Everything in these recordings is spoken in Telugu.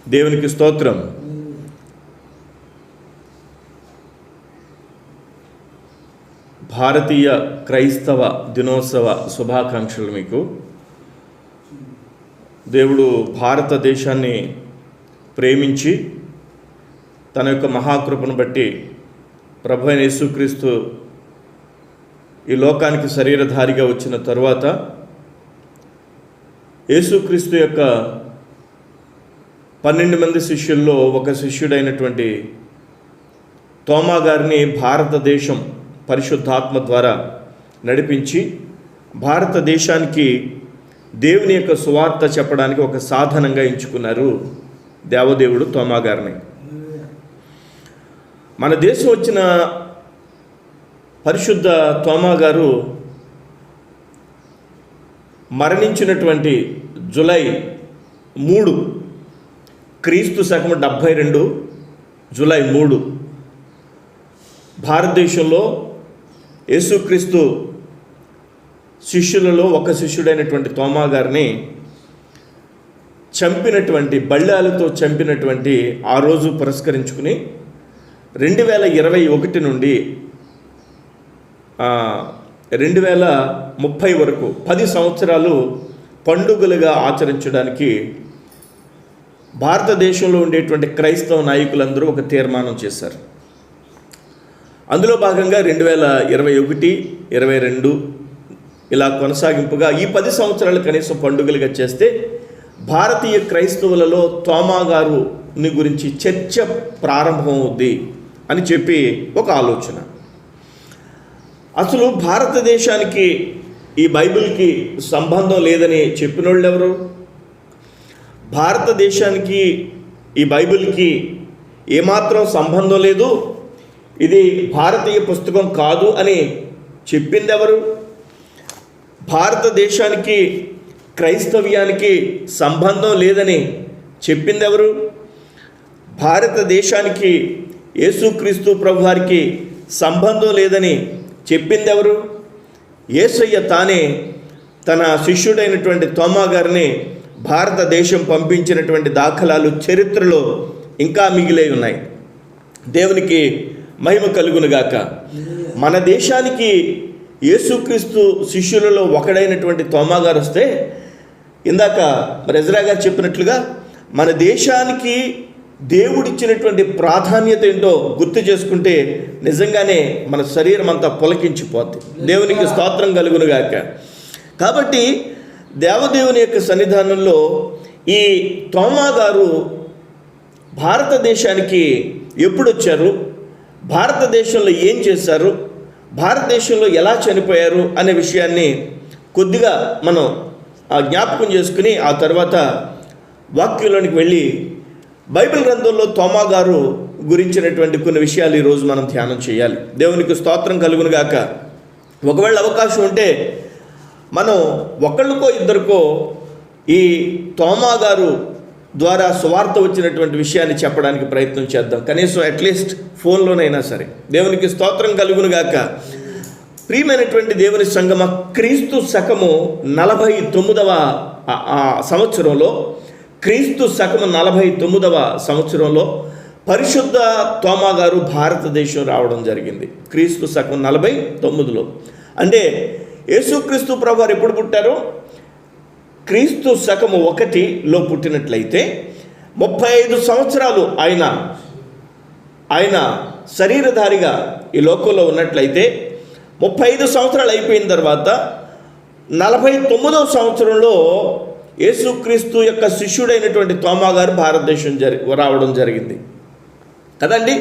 దేవునికి స్తోత్రం. భారతీయ క్రైస్తవ దినోత్సవ శుభాకాంక్షలు మీకు. దేవుడు భారతదేశాన్ని ప్రేమించి తన యొక్క మహాకృపను బట్టి ప్రభు అయిన యేసుక్రీస్తు ఈ లోకానికి శరీరధారిగా వచ్చిన తరువాత యేసుక్రీస్తు యొక్క 12 మంది శిష్యుల్లో ఒక శిష్యుడైనటువంటి తోమా గారిని భారతదేశం పరిశుద్ధాత్మ ద్వారా నడిపించి భారతదేశానికి దేవుని యొక్క సువార్త చెప్పడానికి ఒక సాధనంగా ఎంచుకున్నారు దేవదేవుడు తోమా గారిని. మన దేశం వచ్చిన పరిశుద్ధ తోమా గారు మరణించినటువంటి జూలై 3 క్రీస్తు శకం 72 జూలై 3 భారతదేశంలో యేసుక్రీస్తు శిష్యులలో ఒక శిష్యుడైనటువంటి తోమా గారిని చంపినటువంటి బళ్ళాలతో చంపినటువంటి ఆ రోజు పురస్కరించుకుని 2021 నుండి 2030 వరకు 10 సంవత్సరాలు పండుగలుగా ఆచరించడానికి భారతదేశంలో ఉండేటువంటి క్రైస్తవ నాయకులందరూ ఒక తీర్మానం చేశారు. అందులో భాగంగా 2021, 22 ఇలా కొనసాగింపుగా ఈ 10 సంవత్సరాలు కనీసం పండుగలుగా చేస్తే భారతీయ క్రైస్తవులలో తోమా గారుని గురించి చర్చ ప్రారంభమవుద్ది అని చెప్పి ఒక ఆలోచన. అసలు భారతదేశానికి ఈ బైబిల్కి సంబంధం లేదని చెప్పిన వాళ్ళు ఎవరు? భారతదేశానికి ఈ బైబిల్కి ఏమాత్రం సంబంధం లేదు, ఇది భారతీయ పుస్తకం కాదు అని చెప్పింది ఎవరు? భారతదేశానికి క్రైస్తవ్యానికి సంబంధం లేదని చెప్పింది ఎవరు? భారతదేశానికి యేసుక్రీస్తు ప్రభువారికి సంబంధం లేదని చెప్పింది ఎవరు? యేసయ్య తానే తన శిష్యుడైనటువంటి తోమా గారిని భారతదేశం పంపించినటువంటి దాఖలాలు చరిత్రలో ఇంకా మిగిలే ఉన్నాయి. దేవునికి మహిమ కలుగునుగాక. మన దేశానికి యేసుక్రీస్తు శిష్యులలో ఒకడైనటువంటి తోమా గారు వస్తే ఇందాక ఎజ్రా గారు చెప్పినట్లుగా మన దేశానికి దేవుడిచ్చినటువంటి ప్రాధాన్యత ఏంటో గుర్తు చేసుకుంటే నిజంగానే మన శరీరం అంతా పులకించిపోద్ది. దేవునికి స్తోత్రం కలుగునుగాక. కాబట్టి దేవదేవుని యొక్క సన్నిధానంలో ఈ తోమా గారు భారతదేశానికి ఎప్పుడు వచ్చారు, భారతదేశంలో ఏం చేశారు, భారతదేశంలో ఎలా చనిపోయారు అనే విషయాన్ని కొద్దిగా మనం జ్ఞాపకం చేసుకుని ఆ తర్వాత వాక్యంలోనికి వెళ్ళి బైబిల్ గ్రంథంలో తోమా గారు గురించినటువంటి కొన్ని విషయాలు ఈరోజు మనం ధ్యానం చేయాలి. దేవునికి స్తోత్రం కలుగునుగాక. ఒకవేళ అవకాశం ఉంటే మనం ఒకళ్ళకో ఇద్దరికో ఈ తోమా గారు ద్వారా సువార్త వచ్చినటువంటి విషయాన్ని చెప్పడానికి ప్రయత్నం చేద్దాం, కనీసం అట్లీస్ట్ ఫోన్లోనైనా సరే. దేవునికి స్తోత్రం కలుగునుగాక. ప్రియమైనటువంటి దేవుని సంగమ, క్రీస్తు శకము 49వ సంవత్సరంలో క్రీస్తు శకము 49వ సంవత్సరంలో పరిశుద్ధ తోమా గారు భారతదేశం రావడం జరిగింది. క్రీస్తు శకం 49లో అంటే యేసుక్రీస్తు ప్రభువారు ఎప్పుడు పుట్టారో క్రీస్తు శకము 1లో పుట్టినట్లయితే 35 సంవత్సరాలు ఆయన శరీరధారిగా ఈ లోకంలో ఉన్నట్లయితే 35 సంవత్సరాలు అయిపోయిన తర్వాత 49వ సంవత్సరంలో యేసుక్రీస్తు యొక్క శిష్యుడైనటువంటి తోమా గారు భారతదేశం రావడం జరిగింది కదండి.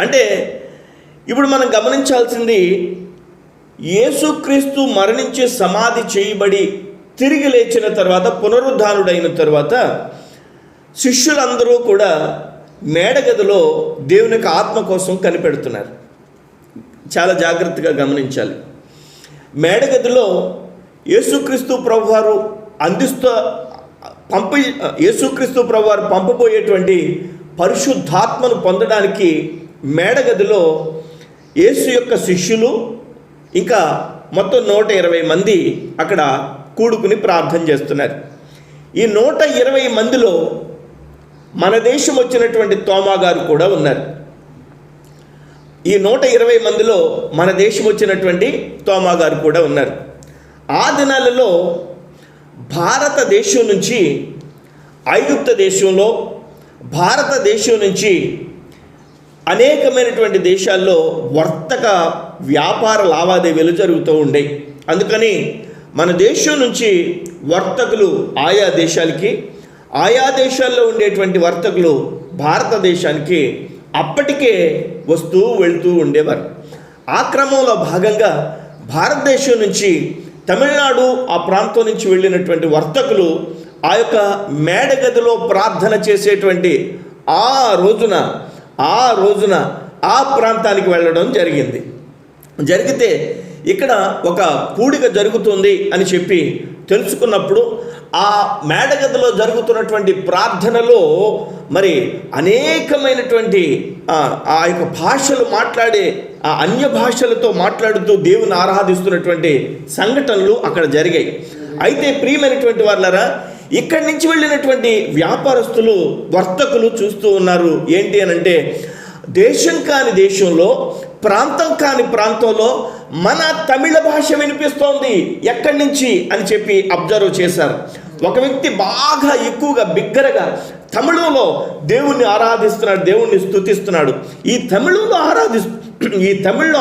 అంటే ఇప్పుడు మనం గమనించాల్సింది, యేసుక్రీస్తు మరణించి సమాధి చేయబడి తిరిగి లేచిన తర్వాత పునరుద్ధానుడైన తర్వాత శిష్యులందరూ కూడా మేడగదిలో దేవుని యొక్క ఆత్మ కోసం కనిపెడుతున్నారు. చాలా జాగ్రత్తగా గమనించాలి. మేడగదిలో యేసుక్రీస్తు ప్రభువారు యేసుక్రీస్తు ప్రభువారు పంపబోయేటువంటి పరిశుద్ధాత్మను పొందడానికి మేడగదిలో యేసు యొక్క శిష్యులు ఇంకా మొత్తం 120 మంది అక్కడ కూడుకుని ప్రార్థన చేస్తున్నారు. ఈ 120 మందిలో మన దేశం వచ్చినటువంటి తోమా గారు కూడా ఉన్నారు. ఈ 120 మందిలో మన దేశం వచ్చినటువంటి తోమా గారు కూడా ఉన్నారు. ఆ దినాలలో భారతదేశం నుంచి ఐగుప్తు దేశంలో, భారతదేశం నుంచి అనేకమైనటువంటి దేశాల్లో వర్తక వ్యాపార లావాదేవీలు జరుగుతూ ఉండేవి. అందుకని మన దేశం నుంచి వర్తకులు ఆయా దేశాలకి, ఆయా దేశాల్లో ఉండేటువంటి వర్తకులు భారతదేశానికి అప్పటికే వస్తూ వెళ్తూ ఉండేవారు. ఆ క్రమంలో భాగంగా భారతదేశం నుంచి తమిళనాడు ఆ ప్రాంతం నుంచి వెళ్ళినటువంటి వర్తకులు ఆ యొక్క మేడగదిలో ప్రార్థన చేసేటువంటి ఆ రోజున ఆ ప్రాంతానికి వెళ్ళడం జరిగితే ఇక్కడ ఒక కూడిక జరుగుతుంది అని చెప్పి తెలుసుకున్నప్పుడు ఆ మేడగదిలో జరుగుతున్నటువంటి ప్రార్థనలో మరి అనేకమైనటువంటి ఆ యొక్క భాషలు మాట్లాడే ఆ అన్య భాషలతో మాట్లాడుతూ దేవుని ఆరాధిస్తున్నటువంటి సంఘటనలు అక్కడ జరిగాయి. అయితే ప్రియమైనటువంటి వాళ్ళరా, ఇక్కడి నుంచి వెళ్ళినటువంటి వ్యాపారస్తులు, వర్తకులు చూస్తూ ఉన్నారు. ఏంటి అని అంటే, దేశం కాని దేశంలో, ప్రాంతం కాని ప్రాంతంలో మన తమిళ భాష వినిపిస్తోంది ఎక్కడి నుంచి అని చెప్పి అబ్జర్వ్ చేశారు. ఒక వ్యక్తి బాగా ఎక్కువగా బిగ్గరగా తమిళంలో దేవుణ్ణి ఆరాధిస్తున్నాడు, దేవుణ్ణి స్తుతిస్తున్నాడు. ఈ తమిళ్లో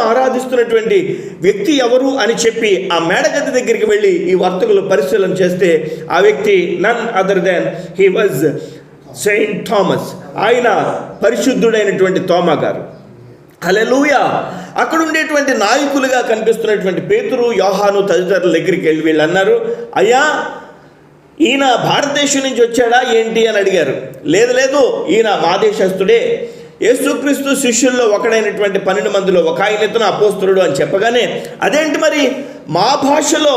ఆరాధిస్తున్నటువంటి వ్యక్తి ఎవరు అని చెప్పి ఆ మేడగది దగ్గరికి వెళ్ళి ఈ వర్తకులు పరిశీలన చేస్తే ఆ వ్యక్తి none other than he was Saint Thomas. ఆయన పరిశుద్ధుడైనటువంటి తోమా గారు. హల్లెలూయా. అక్కడ ఉండేటువంటి నాయకులుగా కనిపిస్తున్నటువంటి పేతురు, యోహాను తదితరుల దగ్గరికి వెళ్ళి వీళ్ళు అన్నారు, అయ్యా ఈయన భారతదేశం నుంచి వచ్చాడా ఏంటి అని అడిగారు. లేదు, ఈయన మా దేశస్థుడే. యేసుక్రీస్తు శిష్యుల్లో ఒకడైనటువంటి 12 మందిలో ఒక ఆయన ఇతను అపోస్తలుడు అని చెప్పగానే, అదేంటి మరి మా భాషలో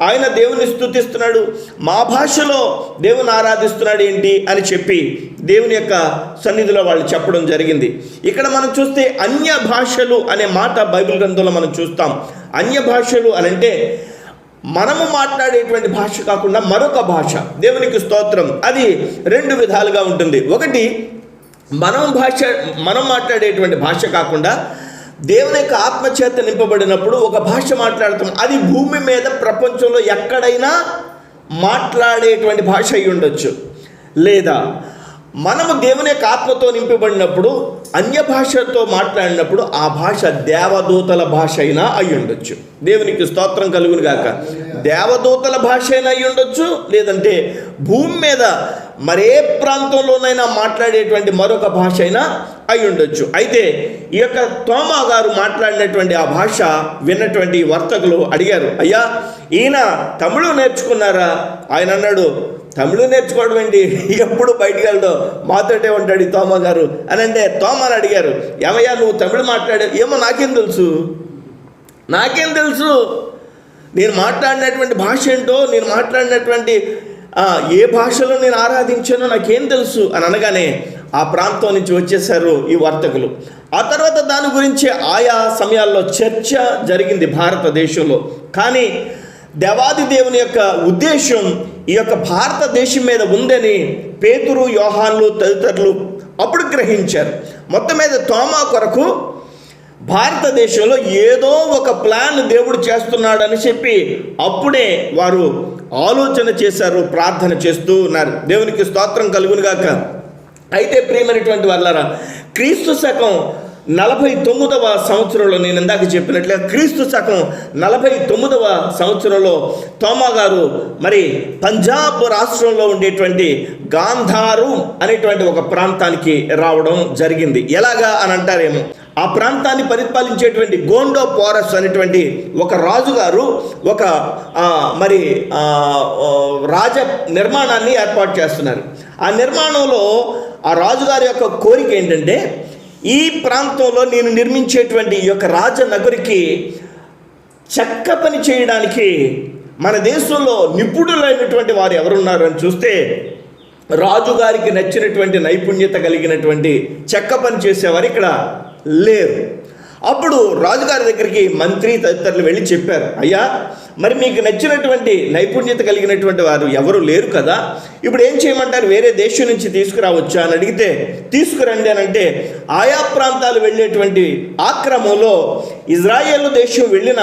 ఆయన దేవుని స్తుతిస్తున్నాడు, మా భాషలో దేవుని ఆరాధిస్తున్నాడు ఏంటి అని చెప్పి దేవుని యొక్క సన్నిధిలో వాళ్ళు చెప్పడం జరిగింది. ఇక్కడ మనం చూస్తే అన్య భాషలు అనే మాట బైబిల్ గ్రంథంలో మనం చూస్తాం. అన్య భాషలు అని అంటే మనము మాట్లాడేటువంటి భాష కాకుండా మరొక భాష. దేవునికి స్తోత్రం. అది 2 విధాలుగా ఉంటుంది. ఒకటి, మనం మాట్లాడేటువంటి భాష కాకుండా దేవుని యొక్క ఆత్మచేత నింపబడినప్పుడు ఒక భాష మాట్లాడతాం. అది భూమి మీద ప్రపంచంలో ఎక్కడైనా మాట్లాడేటువంటి భాష అయి ఉండొచ్చు. లేదా మనము దేవుని యొక్క ఆత్మతో నింపబడినప్పుడు అన్య భాషతో మాట్లాడినప్పుడు ఆ భాష దేవదూతల భాష అయినా అయి ఉండొచ్చు. దేవునికి స్తోత్రం కలుగును గాక. దేవదూతల భాష అయినా అయి ఉండొచ్చు, లేదంటే భూమి మీద మరే ప్రాంతంలోనైనా మాట్లాడేటువంటి మరొక భాష అయినా అయి ఉండొచ్చు. అయితే ఈ యొక్క తోమా గారు మాట్లాడినటువంటి ఆ భాష విన్నటువంటి వర్తకులు అడిగారు, అయ్యా ఈయన తమిళం నేర్చుకున్నారా? ఆయన అన్నాడు, తమిళ నేర్చుకోవడం ఏంటి, ఎప్పుడు బయటికి వెళ్ళడం, మాతోటే ఉంటాడు ఈ తోమా గారు అని అంటే, తోమాని అడిగారు, ఏమయ్యా నువ్వు తమిళ మాట్లాడావు? ఏమో నాకేం తెలుసు, నేను మాట్లాడినటువంటి భాష ఏంటో, నేను మాట్లాడినటువంటి ఏ భాషలో నేను ఆరాధించానో నాకేం తెలుసు అని అనగానే ఆ ప్రాంతం నుంచి వచ్చేసారు ఈ వర్తకులు. ఆ తర్వాత దాని గురించి ఆయా సమయాల్లో చర్చ జరిగింది భారతదేశంలో. కానీ దేవాది దేవుని యొక్క ఉద్దేశం ఈ యొక్క భారతదేశం మీద ఉందని పేతురు, యోహాన్లు తదితరులు అప్పుడు గ్రహించారు. మొత్తం మీద తోమా కొరకు భారతదేశంలో ఏదో ఒక ప్లాన్ దేవుడు చేస్తున్నాడని చెప్పి అప్పుడే వారు ఆలోచన చేశారు, ప్రార్థన చేస్తూ ఉన్నారు. దేవునికి స్తోత్రం కలుగును గాక. అయితే ప్రియమైనటువంటి వాళ్ళారా, క్రీస్తు శకం 49వ సంవత్సరంలో, నేను ఇందాక చెప్పినట్లుగా క్రీస్తు శకం 49వ సంవత్సరంలో తోమా గారు మరి పంజాబ్ రాష్ట్రంలో ఉండేటువంటి గాంధారు అనేటువంటి ఒక ప్రాంతానికి రావడం జరిగింది. ఎలాగా అని అంటారేమో, ఆ ప్రాంతాన్ని పరిపాలించేటువంటి గోండో పోరస్ అనేటువంటి ఒక రాజుగారు ఒక మరి రాజ నిర్మాణాన్ని ఏర్పాటు చేస్తున్నారు. ఆ నిర్మాణంలో ఆ రాజుగారి యొక్క కోరిక ఏంటంటే, ఈ ప్రాంతంలో నేను నిర్మించేటువంటి ఈ యొక్క రాజనగరికి చెక్క పని చేయడానికి మన దేశంలో నిపుణులైనటువంటి వారు ఎవరున్నారు అని చూస్తే, రాజుగారికి నచ్చినటువంటి నైపుణ్యత కలిగినటువంటి చెక్క పని చేసేవారు ఇక్కడ లేరు. అప్పుడు రాజుగారి దగ్గరికి మంత్రి తదితరులు వెళ్ళి చెప్పారు, అయ్యా మరి మీకు నచ్చినటువంటి నైపుణ్యత కలిగినటువంటి వారు ఎవరు లేరు కదా, ఇప్పుడు ఏం చేయమంటారు, వేరే దేశం నుంచి తీసుకురావచ్చా అని అడిగితే, తీసుకురండి అని అంటే ఆయా ప్రాంతాలు వెళ్ళేటువంటి ఆ క్రమంలో ఇజ్రాయేలు దేశం వెళ్ళిన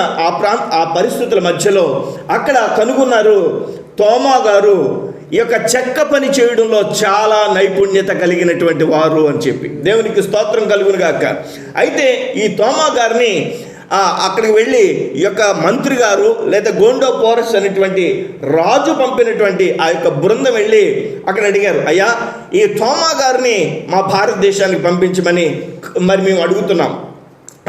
ఆ పరిస్థితుల మధ్యలో అక్కడ కనుగొన్నారు తోమా గారు ఈ యొక్క చెక్క పని చేయడంలో చాలా నైపుణ్యత కలిగినటువంటి వారు అని చెప్పి. దేవునికి స్తోత్రం కలుగును గాక. అయితే ఈ తోమా గారిని అక్కడికి వెళ్ళి ఈ యొక్క మంత్రి గారు లేదా గోండో పోరస్ అనేటువంటి రాజు పంపినటువంటి ఆ యొక్క బృందం వెళ్ళి అక్కడ అడిగారు, అయ్యా ఈ తోమా గారిని మా భారతదేశానికి పంపించమని మరి మేము అడుగుతున్నాం.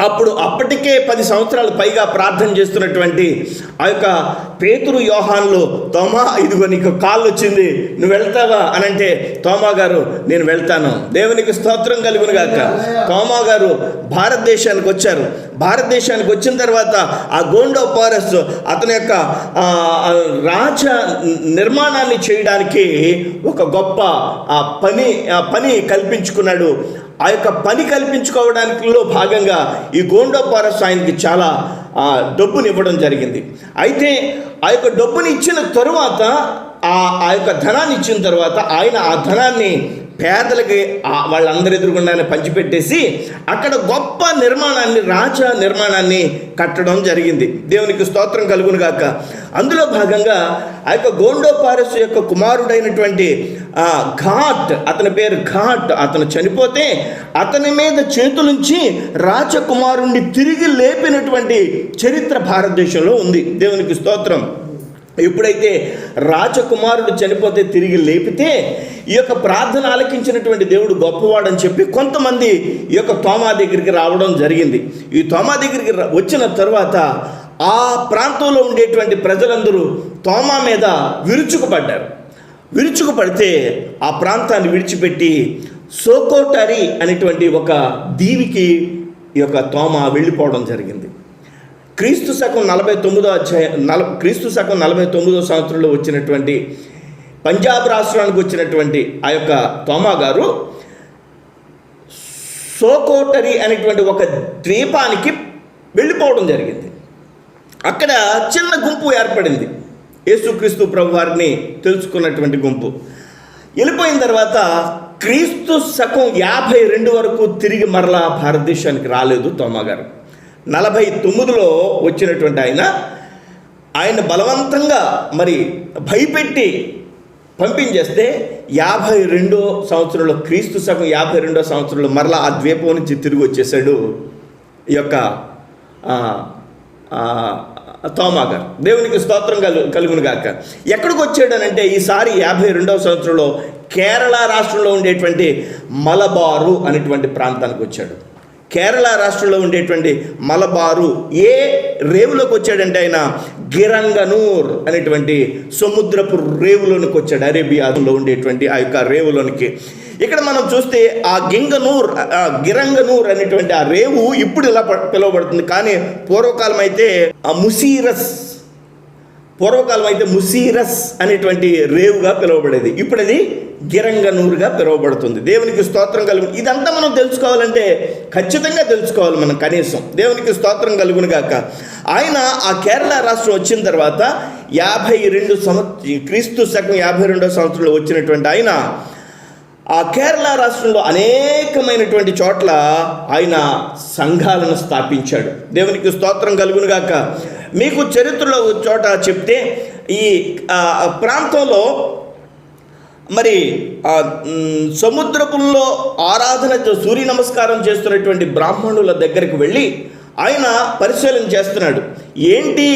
అప్పుడు అప్పటికే 10 సంవత్సరాలు పైగా ప్రార్థన చేస్తున్నటువంటి ఆ యొక్క పేతురు యోహాన్లు, తోమా ఇదిగో నీకు కాళ్ళు వచ్చింది, నువ్వు వెళ్తావా అని అంటే తోమా గారు నేను వెళ్తాను. దేవునికి స్తోత్రం కలుగును గాక. తోమా గారు భారతదేశానికి వచ్చారు. భారతదేశానికి వచ్చిన తర్వాత ఆ గోండో పోరస్ అతని యొక్క రాజ నిర్మాణాన్ని చేయడానికి ఒక గొప్ప పని కల్పించుకున్నాడు. ఆ యొక్క పని కల్పించుకోవడానికిలో భాగంగా ఈ గోండో పోరస్ ఆయనకి చాలా డబ్బుని ఇవ్వడం జరిగింది. అయితే ఆ యొక్క డబ్బుని ఇచ్చిన తరువాత ఆ యొక్క ధనాన్ని ఇచ్చిన తర్వాత ఆయన ఆ ధనాన్ని పేదలకి వాళ్ళందరి ఎదురుగుండానే పంచిపెట్టేసి అక్కడ గొప్ప నిర్మాణాన్ని, రాజ నిర్మాణాన్ని కట్టడం జరిగింది. దేవునికి స్తోత్రం కలుగును గాక. అందులో భాగంగా ఆ యొక్క గోండో పోరస్ యొక్క కుమారుడైనటువంటి ఘాట్, అతని పేరు ఘాట్, అతను చనిపోతే అతని మీద చేతులుంచి రాజకుమారుణ్ణి తిరిగి లేపినటువంటి చరిత్ర భారతదేశంలో ఉంది. దేవునికి స్తోత్రం. ఎప్పుడైతే రాజకుమారుడు చనిపోతే తిరిగి లేపితే ఈ యొక్క ప్రార్థన ఆలకించినటువంటి దేవుడు గొప్పవాడని చెప్పి కొంతమంది ఈ యొక్క తోమా దగ్గరికి రావడం జరిగింది. ఈ తోమా దగ్గరికి వచ్చిన తర్వాత ఆ ప్రాంతంలో ఉండేటువంటి ప్రజలందరూ తోమా మీద విరుచుకుపడ్డారు. విరుచుకుపడితే ఆ ప్రాంతాన్ని విడిచిపెట్టి సోకోటరి అనేటువంటి ఒక దీవికి ఈ యొక్క తోమా వెళ్ళిపోవడం జరిగింది. క్రీస్తు శకం 49వ సంవత్సరంలో వచ్చినటువంటి పంజాబ్ రాష్ట్రానికి వచ్చినటువంటి ఆ యొక్క తోమా గారు సోకోటరి అనేటువంటి ఒక ద్వీపానికి వెళ్ళిపోవడం జరిగింది. అక్కడ చిన్న గుంపు ఏర్పడింది, యేసుక్రీస్తు ప్రభు వారిని తెలుసుకున్నటువంటి గుంపు. వెళ్ళిపోయిన తర్వాత క్రీస్తు శకం 52 వరకు తిరిగి మరలా భారతదేశానికి రాలేదు తోమా గారు. 49లో వచ్చినటువంటి ఆయన బలవంతంగా మరి భయపెట్టి పంపించేస్తే 52వ సంవత్సరంలో, క్రీస్తు శకం 52వ సంవత్సరంలో మరలా ఆ ద్వీపం నుంచి తిరిగి వచ్చేసాడు ఈ యొక్క తోమా గారు. దేవునికి స్తోత్రం కలుగును గాక. ఎక్కడికి వచ్చాడనంటే ఈసారి 52వ సంవత్సరంలో కేరళ రాష్ట్రంలో ఉండేటువంటి మలబారు అనేటువంటి ప్రాంతానికి వచ్చాడు. కేరళ రాష్ట్రంలో ఉండేటువంటి మలబారు ఏ రేవులోకి వచ్చాడంటే ఆయన గిరంగనూర్ అనేటువంటి సముద్రపు రేవులోనికి వచ్చాడు. అరేబియాలో ఉండేటువంటి ఆ యొక్క రేవులోనికి. ఇక్కడ మనం చూస్తే ఆ గిరంగనూర్ అనేటువంటి ఆ రేవు ఇప్పుడు ఇలా పిలువబడుతుంది. కానీ పూర్వకాలం అయితే ముసీరస్ అనేటువంటి రేవుగా పిలువబడేది. ఇప్పుడు అది గిరంగనూరుగా పిలువబడుతుంది. దేవునికి స్తోత్రం కలుగు. ఇదంతా మనం తెలుసుకోవాలంటే ఖచ్చితంగా తెలుసుకోవాలి మనం కనీసం. దేవునికి స్తోత్రం కలుగును గాక. ఆయన ఆ కేరళ రాష్ట్రం వచ్చిన తర్వాత 52 క్రీస్తు శకం 52వ సంవత్సరంలో వచ్చినటువంటి ఆయన ఆ కేరళ రాష్ట్రంలో అనేకమైనటువంటి చోట్ల ఆయన సంఘాలను స్థాపించాడు. దేవునికి స్తోత్రం కలుగును గాక. మీకు చరిత్రలో చోట చెప్తే ఈ ప్రాంతంలో మరి సముద్రపుల్లో ఆరాధన సూర్య నమస్కారం చేస్తున్నటువంటి బ్రాహ్మణుల దగ్గరికి వెళ్ళి ఆయన పరిశీలన చేస్తున్నాడు. ఏంటి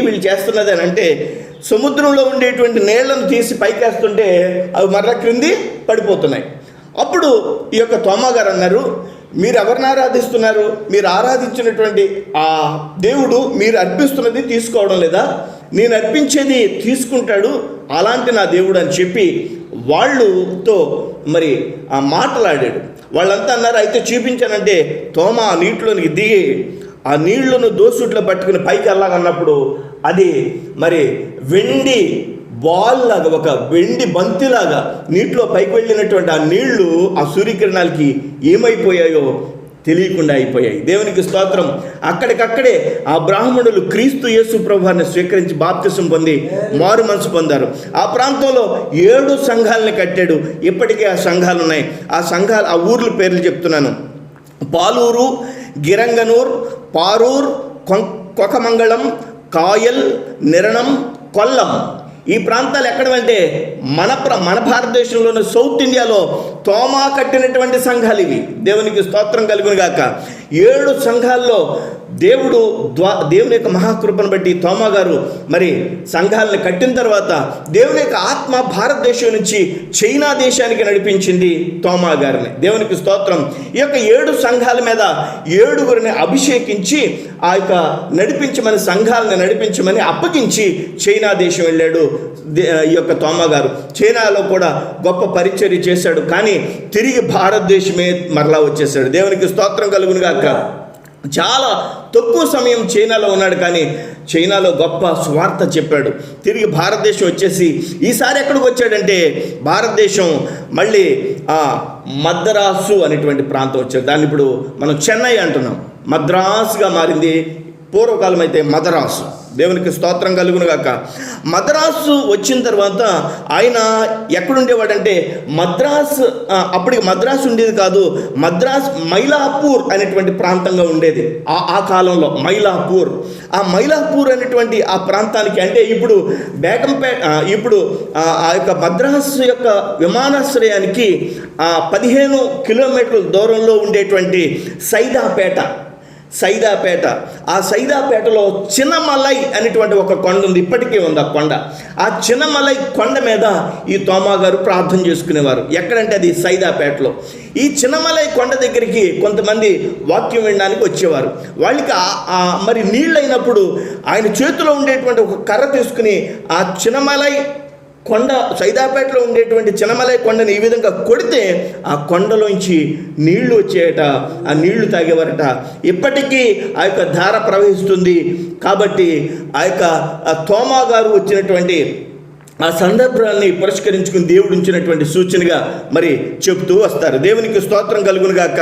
వీళ్ళు చేస్తున్నది అని అంటే, సముద్రంలో ఉండేటువంటి నీళ్లను తీసి పైకేస్తుంటే అవి మరల క్రింది పడిపోతున్నాయి. అప్పుడు ఈ యొక్క తోమా గారు అన్నారు, మీరు ఎవరిని ఆరాధిస్తున్నారు? మీరు ఆరాధించినటువంటి ఆ దేవుడు మీరు అర్పిస్తున్నది తీసుకోవడం లేదా? నేను అర్పించేది తీసుకుంటాడు, అలాంటి నా దేవుడు అని చెప్పి వాళ్ళతో మరి మాట్లాడాడు. వాళ్ళంతా అన్నారు, అయితే చూపించానంటే తోమా ఆ నీటిలోనికి దిగి ఆ నీళ్లను దోసుట్లో పట్టుకుని పైకి వెళ్ళాలన్నప్పుడు అది మరి వెండి బాల్ లాగా, ఒక వెండి బంతిలాగా నీటిలో పైకి వెళ్ళినటువంటి ఆ నీళ్లు ఆ సూర్యకిరణాలకి ఏమైపోయాయో తెలియకుండా అయిపోయాయి. దేవునికి స్తోత్రం. అక్కడికక్కడే ఆ బ్రాహ్మణులు క్రీస్తు యేసు ప్రభువుని స్వీకరించి బాప్తిసం పొంది మారు మనసు పొందారు. ఆ ప్రాంతంలో 7 సంఘాలను కట్టాడు. ఇప్పటికే ఆ సంఘాలు ఉన్నాయి. ఆ ఊర్ల పేర్లు చెప్తున్నాను: పాలూరు, గిరంగనూర్, పారూర్, కొకమంగళం, కాయల్, నిరణం, కొల్లం. ఈ ప్రాంతాలు ఎక్కడమంటే మన భారతదేశంలోని సౌత్ ఇండియాలో తోమా కట్టినటువంటి సంఘాలు ఇవి. దేవునికి స్తోత్రం కలుగును గాక. 7 సంఘాల్లో దేవుని యొక్క మహాకృపను బట్టి తోమా గారు మరి సంఘాలను కట్టిన తర్వాత దేవుని యొక్క ఆత్మ భారతదేశం నుంచి చైనా దేశానికి నడిపించింది తోమా గారిని. దేవునికి స్తోత్రం. ఈ యొక్క 7 సంఘాల మీద 7గురిని అభిషేకించి ఆ యొక్క సంఘాలను నడిపించమని అప్పగించి చైనా దేశం వెళ్ళాడు ఈ యొక్క తోమా గారు. చైనాలో కూడా గొప్ప పరిచర్య చేశాడు. కానీ తిరిగి భారతదేశమే మరలా వచ్చేసాడు. దేవునికి స్తోత్రం కలుగును గాక. చాలా తక్కువ సమయం చైనాలో ఉన్నాడు, కానీ చైనాలో గొప్ప స్వార్థ చెప్పాడు. తిరిగి భారతదేశం వచ్చేసి ఈసారి ఎక్కడికి వచ్చాడంటే భారతదేశం మళ్ళీ మద్రాసు అనేటువంటి ప్రాంతం వచ్చాడు. దాన్ని ఇప్పుడు మనం చెన్నై అంటున్నాం, మద్రాసుగా మారింది. పూర్వకాలం అయితే మద్రాసు. దేవునికి స్తోత్రం కలుగును గాక. మద్రాసు వచ్చిన తర్వాత ఆయన ఎక్కడుండేవాడంటే అప్పటికి మద్రాసు ఉండేది కాదు, మైలాపూర్ అనేటువంటి ప్రాంతంగా ఉండేది ఆ కాలంలో. ఆ మైలాపూర్ అనేటువంటి ఆ ప్రాంతానికి, అంటే ఇప్పుడు బేగంపేట, ఇప్పుడు ఆ యొక్క మద్రాసు యొక్క విమానాశ్రయానికి 15 కిలోమీటర్ల దూరంలో ఉండేటువంటి సైదాపేట. ఆ సైదాపేటలో చిన్నమలై అనేటువంటి ఒక కొండ ఉంది. ఇప్పటికీ ఉంది ఆ కొండ. ఆ చిన్నమలై కొండ మీద ఈ తోమా గారు ప్రార్థన చేసుకునేవారు. ఎక్కడంటే అది సైదాపేటలో. ఈ చిన్నమలై కొండ దగ్గరికి కొంతమంది వాక్యం వినడానికి వచ్చేవారు. వాళ్ళకి మరి నీళ్ళైనప్పుడు ఆయన చేతిలో ఉండేటువంటి ఒక కర్ర తీసుకుని ఆ చిన్నమలై కొండ, సైదాపేటలో ఉండేటువంటి చిన్నమలై కొండని ఈ విధంగా కొడితే ఆ కొండలోంచి నీళ్లు వచ్చేయట. ఆ నీళ్లు తాగేవారట. ఇప్పటికీ ఆ యొక్క ధార ప్రవహిస్తుంది. కాబట్టి ఆ యొక్క తోమా గారు వచ్చినటువంటి ఆ సందర్భాన్ని పురస్కరించుకుని దేవుడు ఉంచినటువంటి సూచనగా మరి చెబుతూ వస్తారు. దేవునికి స్తోత్రం కలుగును గాక.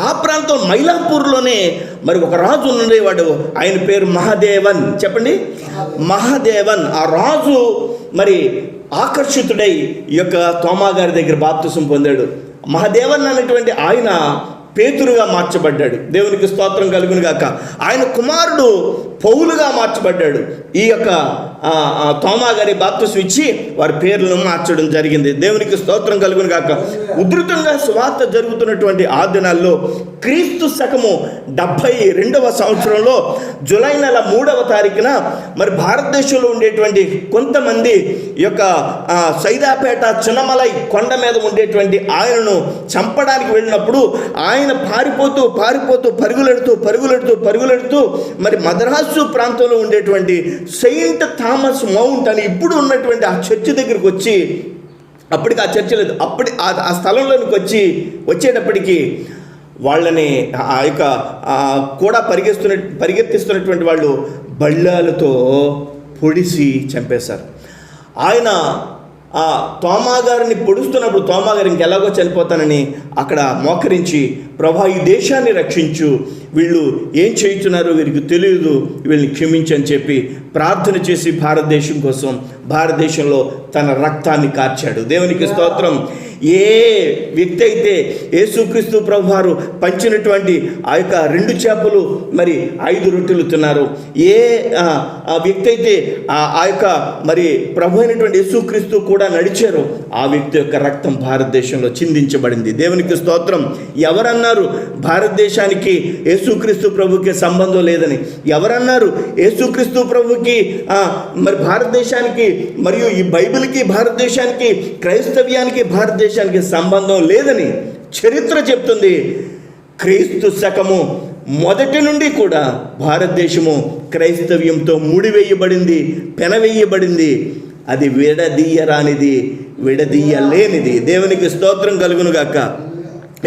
ఆ ప్రాంతం మైలాపూర్లోనే మరి ఒక రాజు ఉండేవాడు. ఆయన పేరు మహాదేవన్. చెప్పండి, మహాదేవన్. ఆ రాజు మరి ఆకర్షితుడై ఈ యొక్క తోమా గారి దగ్గర బాప్తిసం పొందాడు. మహాదేవన్ అనేటువంటి ఆయన పేతురుగా మార్చబడ్డాడు. దేవునికి స్తోత్రం కలుగును గాక. ఆయన కుమారుడు పౌలుగా మార్చబడ్డాడు. ఈ యొక్క తోమా గారి బాప్తిసం ఇచ్చి వారి పేర్లను మార్చడం జరిగింది. దేవునికి స్తోత్రం కలుగును గాక. ఉధృతంగా సువార్త జరుగుతున్నటువంటి ఆ దినాల్లో క్రీస్తు శకము 72వ సంవత్సరంలో జూలై నెల 3వ తారీఖున మరి భారతదేశంలో ఉండేటువంటి కొంతమంది ఈ యొక్క సైదాపేట చిన్నమలై కొండ మీద ఉండేటువంటి ఆయనను చంపడానికి వెళ్ళినప్పుడు ఆయన పారిపోతూ పరుగులెడుతూ మరి మద్రాసు ప్రాంతంలో ఉండేటువంటి సెయింట్ థామస్ మౌంట్ అని ఇప్పుడు ఉన్నటువంటి ఆ చర్చి దగ్గరికి వచ్చి, అప్పటికి ఆ చర్చి లేదు, ఆ స్థలంలోనికి వచ్చేటప్పటికి వాళ్ళని ఆ యొక్క కూడా పరిగెత్తిస్తున్నటువంటి వాళ్ళు బళ్ళాలతో పొడిసి చంపేశారు. ఆయన ఆ తోమా గారిని పొడుస్తున్నప్పుడు తోమా గారు ఇంకెలాగో చనిపోతానని అక్కడ మోకరించి, ప్రభా ఈ దేశాన్ని రక్షించు, వీళ్ళు ఏం చేయుచున్నారో వీరికి తెలియదు, వీళ్ళని క్షమించని చెప్పి ప్రార్థన చేసి భారతదేశంలో తన రక్తాన్ని కార్చాడు. దేవునికి స్తోత్రం. ఏ వ్యక్తి అయితే యేసుక్రీస్తు ప్రభువారు పంచినటువంటి ఆ యొక్క 2 చేపలు మరి 5 రొట్టెలు తిన్నారు, ఏ వ్యక్తి అయితే ఆ యొక్క మరి ప్రభు అయినటువంటి యేసుక్రీస్తు కూడా నడిచారో ఆ వ్యక్తి యొక్క రక్తం భారతదేశంలో చిందించబడింది. దేవునికి స్తోత్రం. ఎవరన్నారు భారతదేశానికి యేసుక్రీస్తు ప్రభుకి సంబంధం లేదని? ఎవరన్నారు యేసుక్రీస్తు ప్రభుకి మరి భారతదేశానికి మరియు ఈ బైబిల్కి భారతదేశానికి క్రైస్తవ్యానికి భారతదేశానికి సంబంధం లేదని చరిత్ర చెప్తుంది. క్రీస్తు శకము మొదటి నుండి కూడా భారతదేశము క్రైస్తవ్యంతో ముడివేయబడింది, పెనవేయబడింది. అది విడదీయరానిది, విడదీయలేనిది. దేవునికి స్తోత్రం కలుగును గాక.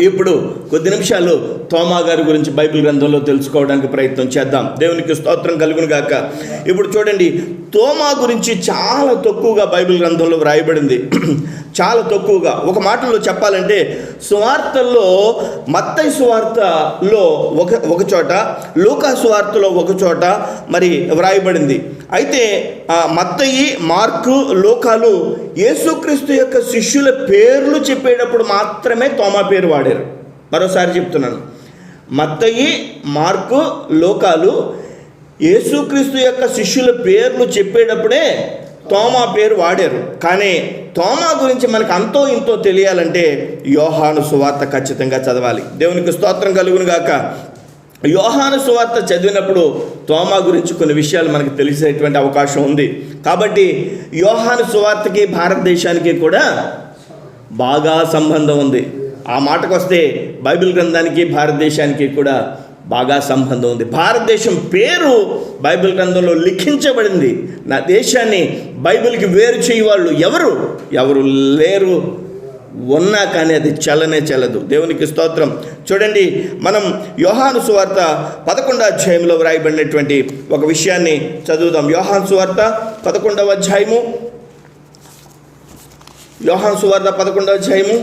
ఇప్పుడు కొద్ది నిమిషాలు తోమా గారి గురించి బైబిల్ గ్రంథంలో తెలుసుకోవడానికి ప్రయత్నం చేద్దాం. దేవునికి స్తోత్రం కలుగును గాక. ఇప్పుడు చూడండి, తోమా గురించి చాలా తక్కువగా బైబిల్ గ్రంథంలో వ్రాయబడింది. చాలా తక్కువగా. ఒక మాటలో చెప్పాలంటే సువార్తల్లో మత్తయి సువార్తలో ఒక చోట, లూకా సువార్తలో ఒక చోట మరి వ్రాయబడింది. అయితే మత్తయి, మార్కు, లూకాలు యేసుక్రీస్తు యొక్క శిష్యుల పేర్లు చెప్పేటప్పుడు మాత్రమే తోమా పేరు వాడారు. మరోసారి చెప్తున్నాను, మత్తయి, మార్కు, లూకాలు యేసుక్రీస్తు యొక్క శిష్యుల పేర్లు చెప్పేటప్పుడే తోమా పేరు వాడారు. కానీ తోమా గురించి మనకు అంతో ఇంతో తెలియాలంటే యోహాను సువార్త ఖచ్చితంగా చదవాలి. దేవునికి స్తోత్రం కలుగును గాక. యోహాను సువార్త చదివినప్పుడు తోమా గురించి కొన్ని విషయాలు మనకు తెలిసేటువంటి అవకాశం ఉంది. కాబట్టి యోహాను సువార్తకి భారతదేశానికి కూడా బాగా సంబంధం ఉంది. ఆ మాటకు వస్తే బైబిల్ గ్రంథానికి భారతదేశానికి కూడా బాగా సంబంధం ఉంది. భారతదేశం పేరు బైబిల్ గ్రంథంలో లిఖించబడింది. నా దేశాన్ని బైబిల్కి వేరు చేయవాళ్ళు ఎవరు లేరు. ఉన్నా కానీ అది చల్లనే చల్లదు. దేవునికి స్తోత్రం. చూడండి, మనం యోహాను సువార్త 11వ అధ్యాయంలో వ్రాయబడినటువంటి ఒక విషయాన్ని చదువుదాం. యోహాను సువార్త 11వ అధ్యాయము, యోహాను సువార్త 11వ అధ్యాయము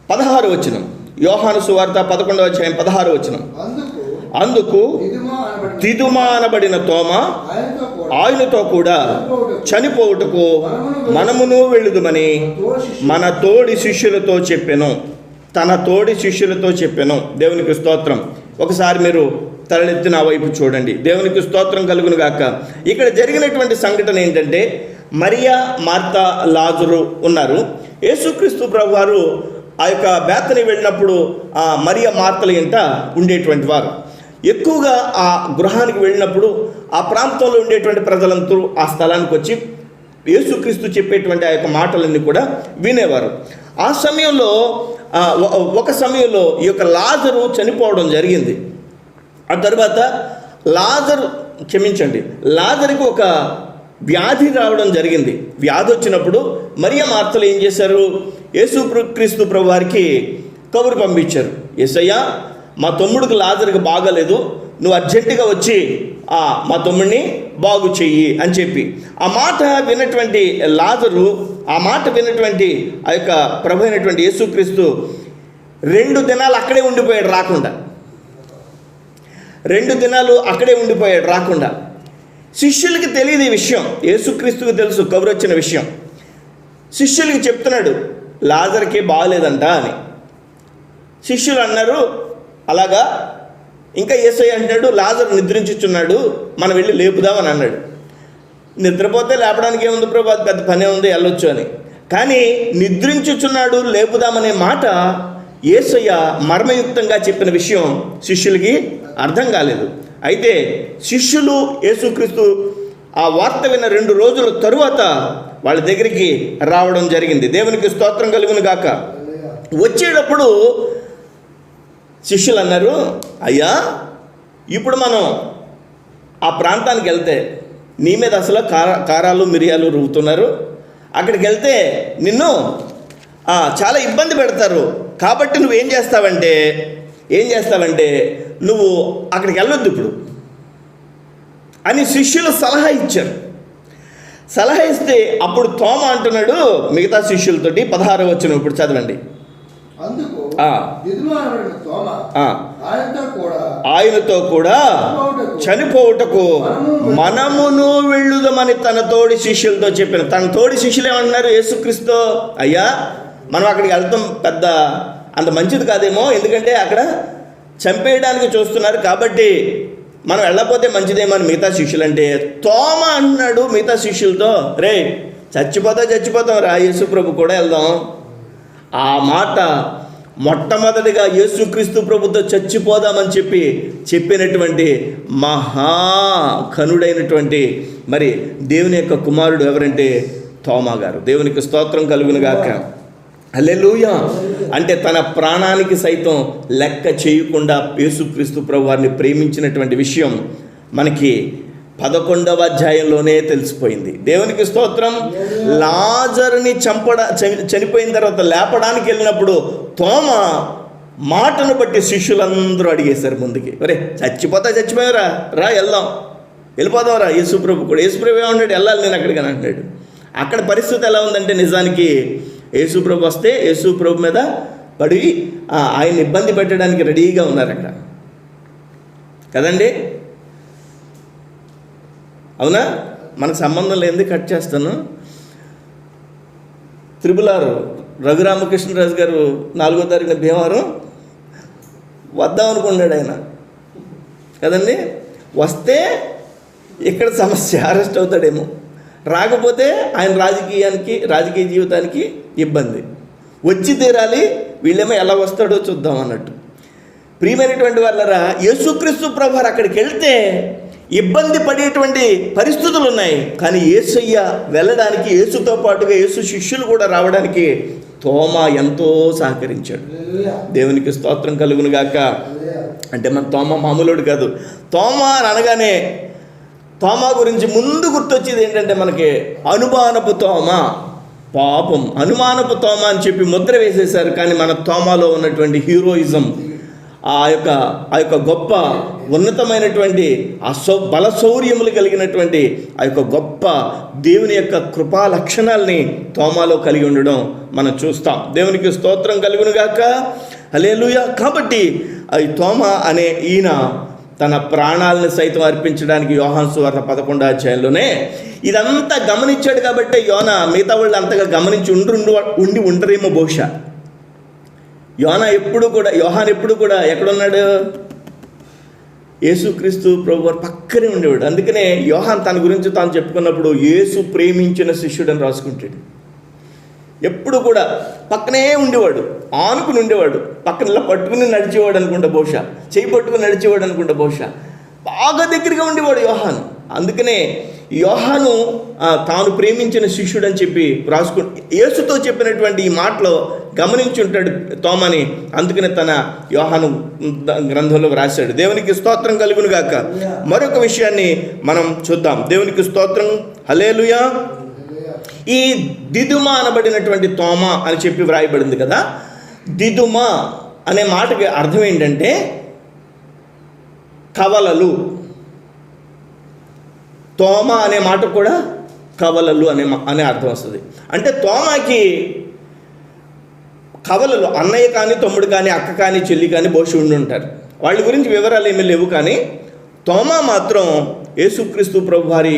16వ వచనం. యోహాను సువార్త 11వ అధ్యాయం 16వ వచనం. అందుకు దిదుమా అనబడిన తోమా ఆయనతో కూడా చనిపోవుటకు మనమును వెళ్ళుదుమని మన తోడి శిష్యులతో చెప్పెను. తన తోడి శిష్యులతో చెప్పెను. దేవునికి స్తోత్రం. ఒకసారి మీరు తలెత్తి నా వైపు చూడండి. దేవునికి స్తోత్రం కలుగును గాక. ఇక్కడ జరిగినటువంటి సంఘటన ఏంటంటే, మరియా, మార్తా, లాజరు ఉన్నారు. యేసుక్రీస్తు ప్రభువారు ఆ యొక్క బేతని వెళ్ళినప్పుడు ఆ మరియా, మార్తల ఇంట ఉండేటువంటి వారు. ఎక్కువగా ఆ గృహానికి వెళ్ళినప్పుడు ఆ ప్రాంతంలో ఉండేటువంటి ప్రజలందరూ ఆ స్థలానికి వచ్చి యేసుక్రీస్తు చెప్పేటువంటి ఆ యొక్క మాటలన్నీ కూడా వినేవారు. ఆ సమయంలో ఒక సమయంలో ఈ యొక్క లాజరు చనిపోవడం జరిగింది. ఆ తర్వాత లాజరుకి ఒక వ్యాధి రావడం జరిగింది. వ్యాధి వచ్చినప్పుడు మరియా, మార్తలు ఏం చేశారు? యేసుక్రీస్తు ప్రభు వారికి కబురు పంపించారు. యేసయ్యా, మా తమ్ముడికి లాజరుకి బాగాలేదు, నువ్వు అర్జెంటుగా వచ్చి మా తమ్ముడిని బాగు చెయ్యి అని చెప్పి ఆ మాట విన్నటువంటి లాజరు, ఆ మాట విన్నటువంటి ఆ యొక్క ప్రభు అయినటువంటి యేసుక్రీస్తు 2 దినాలు అక్కడే ఉండిపోయాడు రాకుండా. 2 దినాలు అక్కడే ఉండిపోయాడు రాకుండా. శిష్యులకి తెలియదు ఈ విషయం. యేసుక్రీస్తుకు తెలుసు కబురు వచ్చిన విషయం. శిష్యులకి చెప్తున్నాడు, లాజర్కి బాగలేదంట అని. శిష్యులు అన్నారు, అలాగా? ఇంకా యేసయ్య అంటాడు, లాజరు నిద్రించుచున్నాడు, మనం వెళ్ళి లేపుదామని అన్నాడు. నిద్రపోతే లేపడానికి ఏముంది ప్రభు, అది పెద్ద పనే ఉంది, వెళ్ళొచ్చు అని. కానీ నిద్రించుచున్నాడు, లేపుదామనే మాట యేసయ్య మర్మయుక్తంగా చెప్పిన విషయం శిష్యులకి అర్థం కాలేదు. అయితే శిష్యులు యేసుక్రీస్తు ఆ వార్త విన్న 2 రోజుల తరువాత వాళ్ళ దగ్గరికి రావడం జరిగింది. దేవునికి స్తోత్రం కలుగును గాక. వచ్చేటప్పుడు శిష్యులు అన్నారు, అయ్యా, ఇప్పుడు మనం ఆ ప్రాంతానికి వెళ్తే నీ మీద అసలు కారాలు మిరియాలు రువ్వుతున్నారు. అక్కడికి వెళ్తే నిన్ను చాలా ఇబ్బంది పెడతారు. కాబట్టి నువ్వేం చేస్తావంటే నువ్వు అక్కడికి వెళ్ళొద్దు ఇప్పుడు అని శిష్యులు సలహా ఇచ్చారు. సలహా ఇస్తే అప్పుడు తోమా అంటున్నాడు మిగతా శిష్యులతోటి, 16వ వచనం ఇప్పుడు చదవండి. ఆయనతో కూడా చనిపోవుటకు మనమును వెళ్ళుదమని తన తోడి శిష్యులతో చెప్పిన. తన తోడి శిష్యులు ఏమన్నారు? యేసుక్రీస్తు, అయ్యా, మనం అక్కడికి వెళ్తాం పెద్ద అంత మంచిది కాదేమో, ఎందుకంటే అక్కడ చంపేయడానికి చూస్తున్నారు, కాబట్టి మనం వెళ్ళకపోతే మంచిదేమో అని మిగతా శిష్యులు అంటే, తోమా అన్నాడు మిగతా శిష్యులతో, రే చచ్చిపోతాం రా, యేసు ప్రభు కూడా వెళ్దాం. ఆ మాట మొట్టమొదటిగా యేసుక్రీస్తు ప్రభుతో చచ్చిపోదామని చెప్పినటువంటి మహాకనుడైనటువంటి మరి దేవుని యొక్క కుమారుడు ఎవరంటే తోమా గారు. దేవునికి స్తోత్రం కలుగును గాక. హల్లెలూయా. అంటే తన ప్రాణానికి సైతం లెక్క చేయకుండా యేసుక్రీస్తు ప్రభు వారిని ప్రేమించినటువంటి విషయం మనకి 11వ అధ్యాయంలోనే తెలిసిపోయింది. దేవునికి స్తోత్రం. లాజరుని చనిపోయిన తర్వాత లేపడానికి వెళ్ళినప్పుడు తోమ మాటను బట్టి శిష్యులందరూ అడిగేశారు ముందుకి, ఒరే చచ్చిపోయారా, రా వెళ్దాం, వెళ్ళిపోదాం రా. యేసుప్రభు కూడా, యేసుప్రభు ఏమన్నాడు, వెళ్ళాలి నేను అక్కడికి అని అంటున్నాడు. అక్కడ పరిస్థితి ఎలా ఉందంటే, నిజానికి యేసుప్రభు వస్తే యేసుప్రభు మీద పడి ఆయన ఇబ్బంది పెట్టడానికి రెడీగా ఉన్నారు అక్కడ కదండి. అవునా? మనకు సంబంధం లేనిది కట్ చేస్తాను. 666 రఘురామకృష్ణరాజు గారు 4వ తారీఖున భీమవరం వద్దాం అనుకున్నాడు ఆయన కదండి. వస్తే ఇక్కడ సమస్య, అరెస్ట్ అవుతాడేమో. రాకపోతే ఆయన రాజకీయ జీవితానికి ఇబ్బంది. వచ్చి తీరాలి, వీళ్ళేమో ఎలా వస్తాడో చూద్దాం అన్నట్టు. ప్రియమైనటువంటి వాళ్ళరా, యేసుక్రీస్తు ప్రభువారు అక్కడికి వెళ్తే ఇబ్బంది పడేటువంటి పరిస్థితులు ఉన్నాయి. కానీ యేసయ్య వెళ్ళడానికి, యేసుతో పాటుగా యేసు శిష్యులు కూడా రావడానికి తోమా ఎంతో సహకరించాడు. దేవునికి స్తోత్రం కలుగును గాక. అంటే మన తోమా మామూలుడు కాదు. తోమా అని అనగానే తోమా గురించి ముందు గుర్తొచ్చేది ఏంటంటే మనకి అనుమానపు తోమా. పాపం, అనుమానపు తోమా అని చెప్పి ముద్ర వేసేశారు. కానీ మన తోమాలో ఉన్నటువంటి హీరోయిజం, ఆ యొక్క గొప్ప ఉన్నతమైనటువంటి బల శౌర్యములు కలిగినటువంటి ఆ యొక్క గొప్ప దేవుని యొక్క కృపా లక్షణాలని తోమాలో కలిగి ఉండడం మనం చూస్తాం. దేవునికి స్తోత్రం కలుగునుగాక. హల్లెలూయా. కాబట్టి ఈ తోమా అనే ఈయన తన ప్రాణాలను సైతం అర్పించడానికి యోహాను సువార్త 11వ అధ్యాయంలోనే ఇదంతా గమనించాడు. కాబట్టి మిగతా వాళ్ళు అంతగా గమనించి ఉండరేమో బహుశా. యోహాను ఎప్పుడు కూడా ఎక్కడున్నాడు? యేసుక్రీస్తు ప్రభువారు పక్కనే ఉండేవాడు. అందుకనే యోహాను తన గురించి తాను చెప్పుకున్నప్పుడు యేసు ప్రేమించిన శిష్యుడని రాసుకుంటాడు. ఎప్పుడు కూడా పక్కనే ఉండేవాడు, ఆనుకుని ఉండేవాడు. పక్కన ఇలా పట్టుకుని నడిచేవాడు అనుకుంటా బహుశా, చేయి పట్టుకుని నడిచేవాడు అనుకుంటా బహుశా. బాగా దగ్గరగా ఉండేవాడు యోహాను. అందుకనే యోహాను తాను ప్రేమించిన శిష్యుడు అని చెప్పి యేసుతో చెప్పినటువంటి ఈ మాటలో గమనించి ఉంటాడు తోమని. అందుకనే తన యోహాను గ్రంథంలో రాశాడు. దేవునికి స్తోత్రం కలుగును గాక. మరొక విషయాన్ని మనం చూద్దాం. దేవునికి స్తోత్రం. హల్లెలూయా. ఈ దిదుమ అనబడినటువంటి తోమా అని చెప్పి వ్రాయబడింది కదా. దిదుమ అనే మాటకి అర్థం ఏంటంటే కవలలు. తోమా అనే మాట కూడా కవలలు అనే అర్థం వస్తుంది. అంటే తోమాకి కవలలు, అన్నయ్య కానీ తమ్ముడు కానీ అక్క కానీ చెల్లి కానీ బహుశా ఉండి ఉంటారు. వాళ్ళ గురించి వివరాలు ఏమీ లేవు. కానీ తోమా మాత్రం యేసుక్రీస్తు ప్రభువారి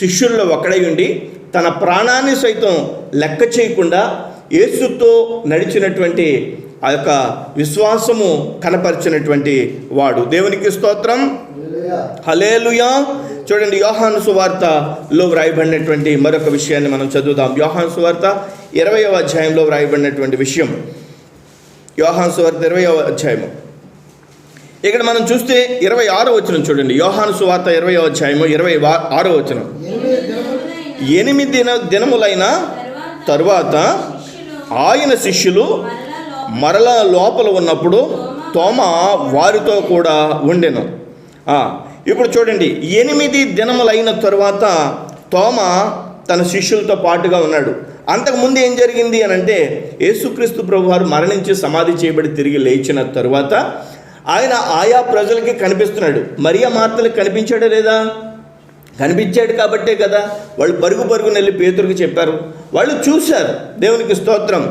శిష్యుల్లో ఒకడై ఉండి తన ప్రాణాన్ని సైతం లెక్క చేయకుండా యేసుతో నడిచినటువంటి ఆ యొక్క విశ్వాసము కనపరిచినటువంటి వాడు. దేవునికి స్తోత్రం. హల్లెలూయా. చూడండి, యోహాను సువార్తలో వ్రాయబడినటువంటి మరొక విషయాన్ని మనం చదువుదాం. యోహాను సువార్త 20వ అధ్యాయంలో వ్రాయబడినటువంటి విషయం. యోహాను సువార్త 20వ అధ్యాయము. ఇక్కడ మనం చూస్తే 26వ వచనం చూడండి. యోహాను సువార్త 20వ అధ్యాయము 26వ వచనం. 8 దినములైన తరువాత ఆయన శిష్యులు మరలా లోపల ఉన్నప్పుడు తోమా వారితో కూడా ఉండెను. ఇప్పుడు చూడండి, 8 దినములైన తరువాత తోమా తన శిష్యులతో పాటుగా ఉన్నాడు. అంతకుముందు ఏం జరిగింది అని అంటే, యేసుక్రీస్తు ప్రభువారు మరణించి సమాధి చేయబడి తిరిగి లేచిన తరువాత ఆయన ఆయా ప్రజలకి కనిపిస్తున్నాడు. మరియా మార్తలకు కనిపించాడా లేదా? కనిపించాడు. కాబట్టే కదా వాళ్ళు పరుగున వెళ్ళి పేతురుకి చెప్పారు. వాళ్ళు చూశారు. దేవునికి స్తోత్రం.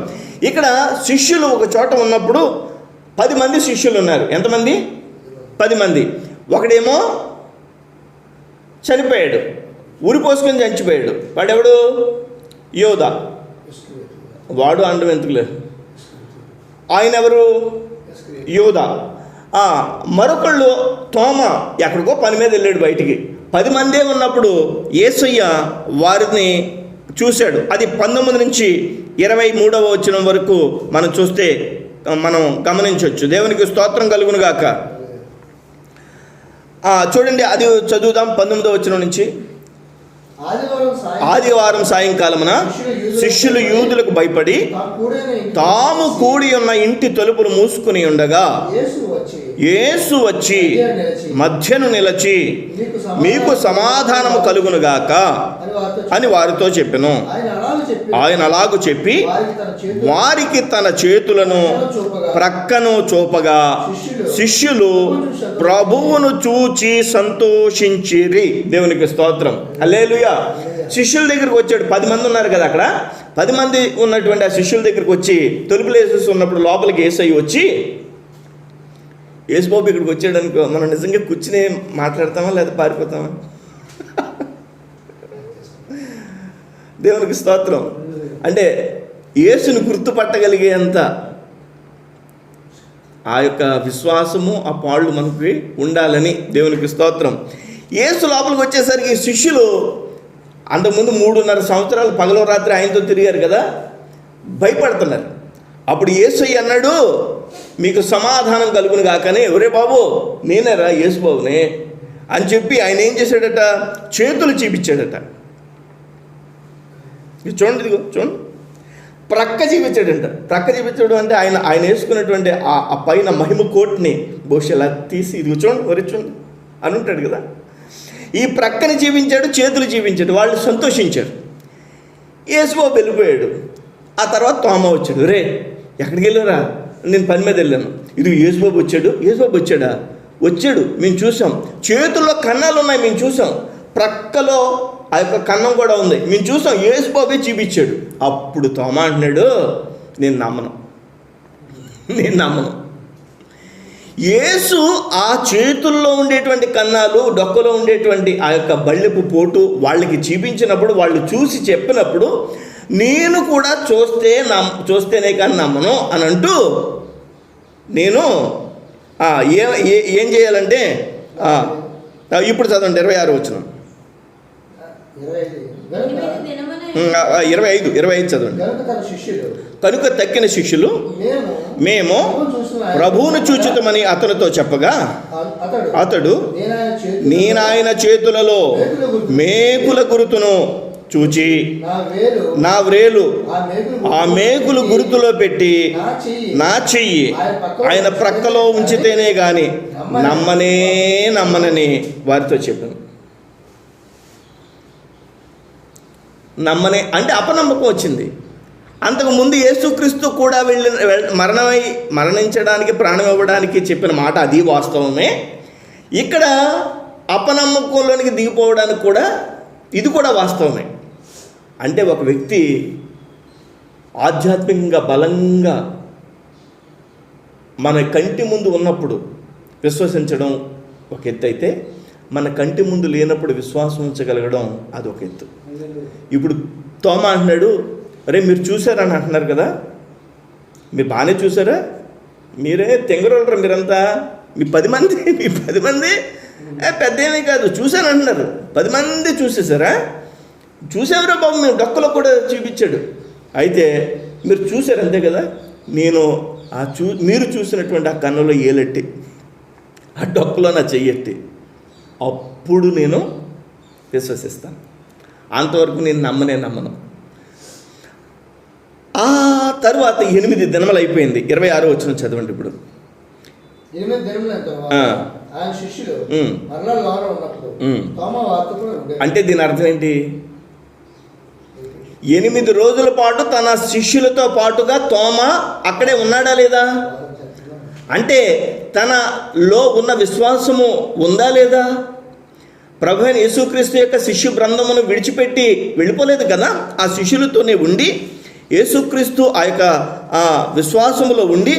ఇక్కడ శిష్యులు ఒక చోట ఉన్నప్పుడు 10 మంది శిష్యులు ఉన్నారు. ఎంతమంది? 10 మంది. ఒకడేమో చనిపోయాడు, ఊరి పోసుకొని చచ్చిపోయాడు. వాడెవడు? యోధా. వాడు అండం ఎందుకులేదు, ఆయన ఎవరు? యోధా. మరొకళ్ళు తోమా ఎక్కడికో పని మీద వెళ్ళాడు బయటికి. 10 మందే ఉన్నప్పుడు యేసయ్య వారిని చూశాడు. అది 19 నుంచి 23వ వచనం వరకు మనం చూస్తే మనం గమనించవచ్చు. దేవునికి స్తోత్రం కలుగును గాక. చూడండి, అది చదువుదాం. 19వ వచనం నుంచి. ఆదివారం సాయంకాలమున శిష్యులు యూదులకు భయపడి తాము కూడి ఉన్న ఇంటి తలుపులు మూసుకుని ఉండగా యేసు వచ్చి మధ్యను నిలచి మీకు సమాధానము కలుగునుగాక అని వారితో చెప్పెను. ఆయన అలాగు చెప్పి వారికి తన చేతులను ప్రక్కను చూపగా శిష్యులు ప్రభువును చూచి సంతోషించిరి. దేవునికి స్తోత్రం. హల్లెలూయా. శిష్యుల దగ్గరికి వచ్చాడు. 10 మంది ఉన్నారు కదా అక్కడ. 10 మంది ఉన్నటువంటి ఆ శిష్యుల దగ్గరికి వచ్చి తలుపులు వేసేసి ఉన్నప్పుడు లోపలికి యేసయ్య వచ్చి, యేసుబాబు ఇక్కడికి వచ్చాడు అనుకో, మనం నిజంగా కూర్చుని మాట్లాడతామా లేదా పారిపోతామా? దేవునికి స్తోత్రం. అంటే యేసుని గుర్తుపట్టగలిగేంత ఆ యొక్క విశ్వాసము, ఆ పాళ్ళు మనకి ఉండాలని దేవునికి స్తోత్రం. యేసు లోపలికి వచ్చేసరికి శిష్యులు అంతకుముందు 3.5 సంవత్సరాలు పగలో రాత్రి ఆయనతో తిరిగారు కదా, భయపడుతున్నారు. అప్పుడు యేసయ్య అన్నాడు, మీకు సమాధానం కలుగును గాకని. ఎవరే బాబు? నేనేరా యేసు బాబునే అని చెప్పి ఆయన ఏం చేశాడట? చేతులు చూపించాడట. చూడండి, ఇదిగో చూడండి, ప్రక్క చూపించాడంట. ప్రక్క చూపించడం అంటే ఆయన వేసుకున్నటువంటి ఆ పైన మహిమ కోట్ని బహుశా తీసి ఇదిగో చూడండి, వరి చూడండి అని ఉంటాడు కదా. ఈ ప్రక్కని చూపించాడు, చేతులు చూపించాడు. వాళ్ళు సంతోషించారు. యేసుబాబు వెళ్ళిపోయాడు. ఆ తర్వాత తోమా వచ్చాడు. రే ఎక్కడికి వెళ్ళారా? నేను పని మీద వెళ్ళాను. ఇది యేసుబాబు వచ్చాడు. యేసుబాబు వచ్చాడా? వచ్చాడు, మేము చూసాం. చేతుల్లో కన్నాలు ఉన్నాయి, మేము చూసాం. ప్రక్కలో ఆ యొక్క కన్నం కూడా ఉంది, మేము చూసాం. యేసుబాబే చూపించాడు. అప్పుడు తోమా అంటున్నాడు, నేను నమ్మను. యేసు ఆ చేతుల్లో ఉండేటువంటి కన్నాలు, డొక్కలో ఉండేటువంటి ఆ యొక్క బళ్ళెపు పోటు వాళ్ళకి చూపించినప్పుడు, వాళ్ళు చూసి చెప్పినప్పుడు, నేను కూడా చూస్తేనే కానీ నమ్మను అని అంటూ, నేను ఏం చేయాలంటే ఇప్పుడు చదవండి 26 వచనం. 25 చదవండి. కనుక తక్కిన శిష్యులు మేము ప్రభువును చూచుతామని అతనితో చెప్పగా అతడు నేనాయన చేతులలో మేకుల గురుతును చూచి నా వ్రేలు ఆ మేకులు గుర్తులో పెట్టి నా చెయ్యి ఆయన ప్రక్కలో ఉంచితేనే గాని నమ్మనని వారితో చెప్పాను. నమ్మనే అంటే అపనమ్మకం వచ్చింది. అంతకుముందు యేసుక్రీస్తు కూడా మరణించడానికి, ప్రాణం ఇవ్వడానికి చెప్పిన మాట అది వాస్తవమే. ఇక్కడ అపనమ్మకంలోనికి దిగిపోవడానికి కూడా ఇది కూడా వాస్తవమే. అంటే ఒక వ్యక్తి ఆధ్యాత్మికంగా బలంగా మన కంటి ముందు ఉన్నప్పుడు విశ్వసించడం ఒక ఎత్తు అయితే, మన కంటి ముందు లేనప్పుడు విశ్వాసం ఉంచగలగడం అది ఒక ఎత్తు. ఇప్పుడు తోమా అంటున్నాడు, అరే మీరు చూసారని అంటున్నారు కదా, మీరు బాగానే చూసారా? మీరే తెంగరోళ్ళరా మీరంతా, మీ 10 మంది పెద్ద ఏమీ కాదు చూశాను అంటున్నారు. 10 మంది చూసేసారా? చూసావురా బాబు, మేము డొక్కలో కూడా చూపించాడు. అయితే మీరు చూసారు అంతే కదా, నేను మీరు చూసినటువంటి ఆ కన్నులో ఏలెట్టి, ఆ డొక్కలో నా చెయ్యెట్టి, అప్పుడు నేను విశ్వసిస్తాను. అంతవరకు నేను నమ్మను. ఆ తర్వాత 8 దినములు అయిపోయింది. 26 వచనం చదవండి ఇప్పుడు. 8 దినముల తర్వాత ఆయన శిష్యులు మరలా లోన ఉన్నప్పుడు తోమా వార్త కూడా ఉండేది. అంటే దీని అర్థం ఏంటి? 8 రోజుల పాటు తన శిష్యులతో పాటుగా తోమా అక్కడే ఉన్నాడా లేదా? అంటే తనలో ఉన్న విశ్వాసము ఉందా లేదా? ప్రభువైన యేసుక్రీస్తు యొక్క శిష్యు బృందమును విడిచిపెట్టి వెళ్ళిపోలేదు కదా, ఆ శిష్యులతోనే ఉండి యేసుక్రీస్తు ఆ యొక్క విశ్వాసములో ఉండి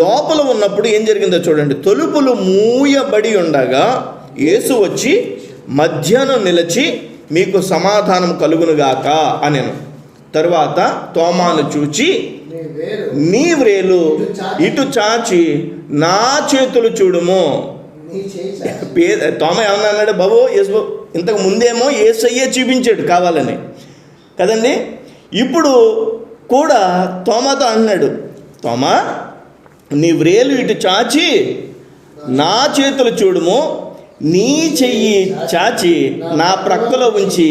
లోపల ఉన్నప్పుడు ఏం జరిగిందో చూడండి. తలుపులు మూయబడి ఉండగా యేసు వచ్చి మధ్యను నిలిచి మీకు సమాధానం కలుగునుగాక అనెను. తరువాత తోమాను చూచి నీ వ్రేలు ఇటు చాచి నా చేతులు చూడుము. తోమ ఏమన్నా అన్నాడు? బాబు యేసు ఇంతకు ముందేమో యేసయ్యే చూపించాడు కావాలని కదండి. ఇప్పుడు కూడా తోమాతో అన్నాడు, తోమా నీ వ్రేలు ఇటు చాచి నా చేతులు చూడుము, నీ చెయ్యి చాచి నా ప్రక్కలో ఉంచి.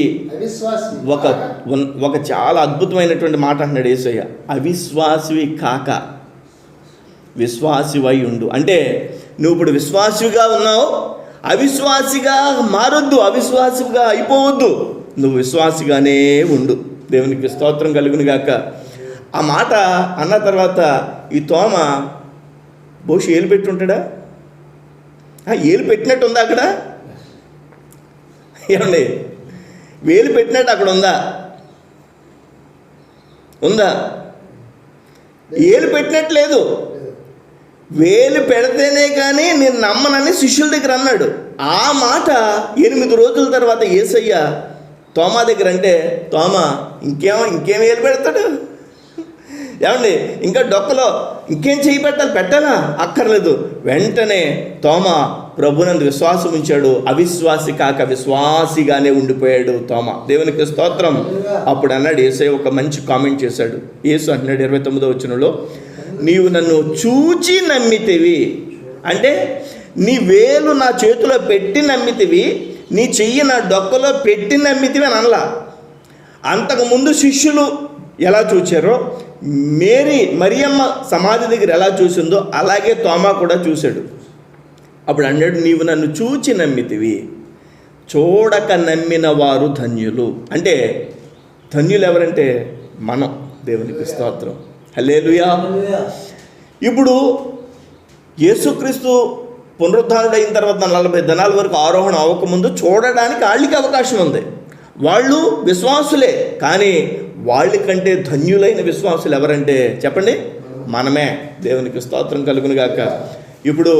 ఒక చాలా అద్భుతమైనటువంటి మాట అన్నాడు యేసయ్య. అవిశ్వాసివి కాక విశ్వాసివై ఉండు. అంటే నువ్వు ఇప్పుడు విశ్వాసిగా ఉన్నావు, అవిశ్వాసిగా మారొద్దు, అవిశ్వాసిగా అయిపోవద్దు, నువ్వు విశ్వాసిగానే ఉండు. దేవునికి స్తోత్రం కలుగును గాక. ఆ మాట అన్న తర్వాత ఈ తోమ బహుశా ఏలు పెట్టి ఉంటాడా? ఏలు పెట్టినట్టు ఉందా అక్కడ? ఏమండి, వేలు పెట్టినట్టు అక్కడ ఉందా? ఏలు పెట్టినట్లేదు. వేలు పెడితేనే కానీ నేను నమ్మనని శిష్యుల దగ్గర అన్నాడు. ఆ మాట 8 రోజుల తర్వాత యేసయ్య తోమా దగ్గర అంటే, తోమా ఇంకేం వేలు పెడతాడు? ఏమండి, ఇంకా డొక్కలో ఇంకేం చేయి పెట్టాలా? అక్కర్లేదు. వెంటనే తోమా ప్రభునందు విశ్వాసం ఉంచాడు. అవిశ్వాసి కాక విశ్వాసిగానే ఉండిపోయాడు తోమా. దేవునికి స్తోత్రం. అప్పుడు అన్నాడు యేసయ్య ఒక మంచి కామెంట్ చేశాడు. యేసు అంటున్నాడు 29వ వచనంలో, నీవు నన్ను చూచి నమ్మితివి, అంటే నీ వేలు నా చేతిలో పెట్టి నమ్మితివి, నీ చెయ్యి నా డొక్కలో పెట్టి నమ్మితివి అని అనలా. అంతకుముందు శిష్యులు ఎలా చూచారో, మరియమ్మ సమాధి దగ్గర ఎలా చూసిందో అలాగే తోమా కూడా చూశాడు. అప్పుడు అన్నాడు, నీవు నన్ను చూచి నమ్మితివి, చూడక నమ్మిన వారు ధన్యులు. అంటే ధన్యులు ఎవరంటే మనం. దేవునికి స్తోత్రం. హల్లెలూయా. ఇప్పుడు యేసుక్రీస్తు పునరుద్ధానుడు అయిన తర్వాత 40 దినాల వరకు ఆరోహణ అవ్వకముందు చూడడానికి వాళ్ళకి అవకాశం ఉంది. వాళ్ళు విశ్వాసులే, కానీ వాళ్ళకంటే ధన్యులైన విశ్వాసులు ఎవరంటే చెప్పండి, మనమే. దేవునికి స్తోత్రం కలుగును గాక. ఇప్పుడు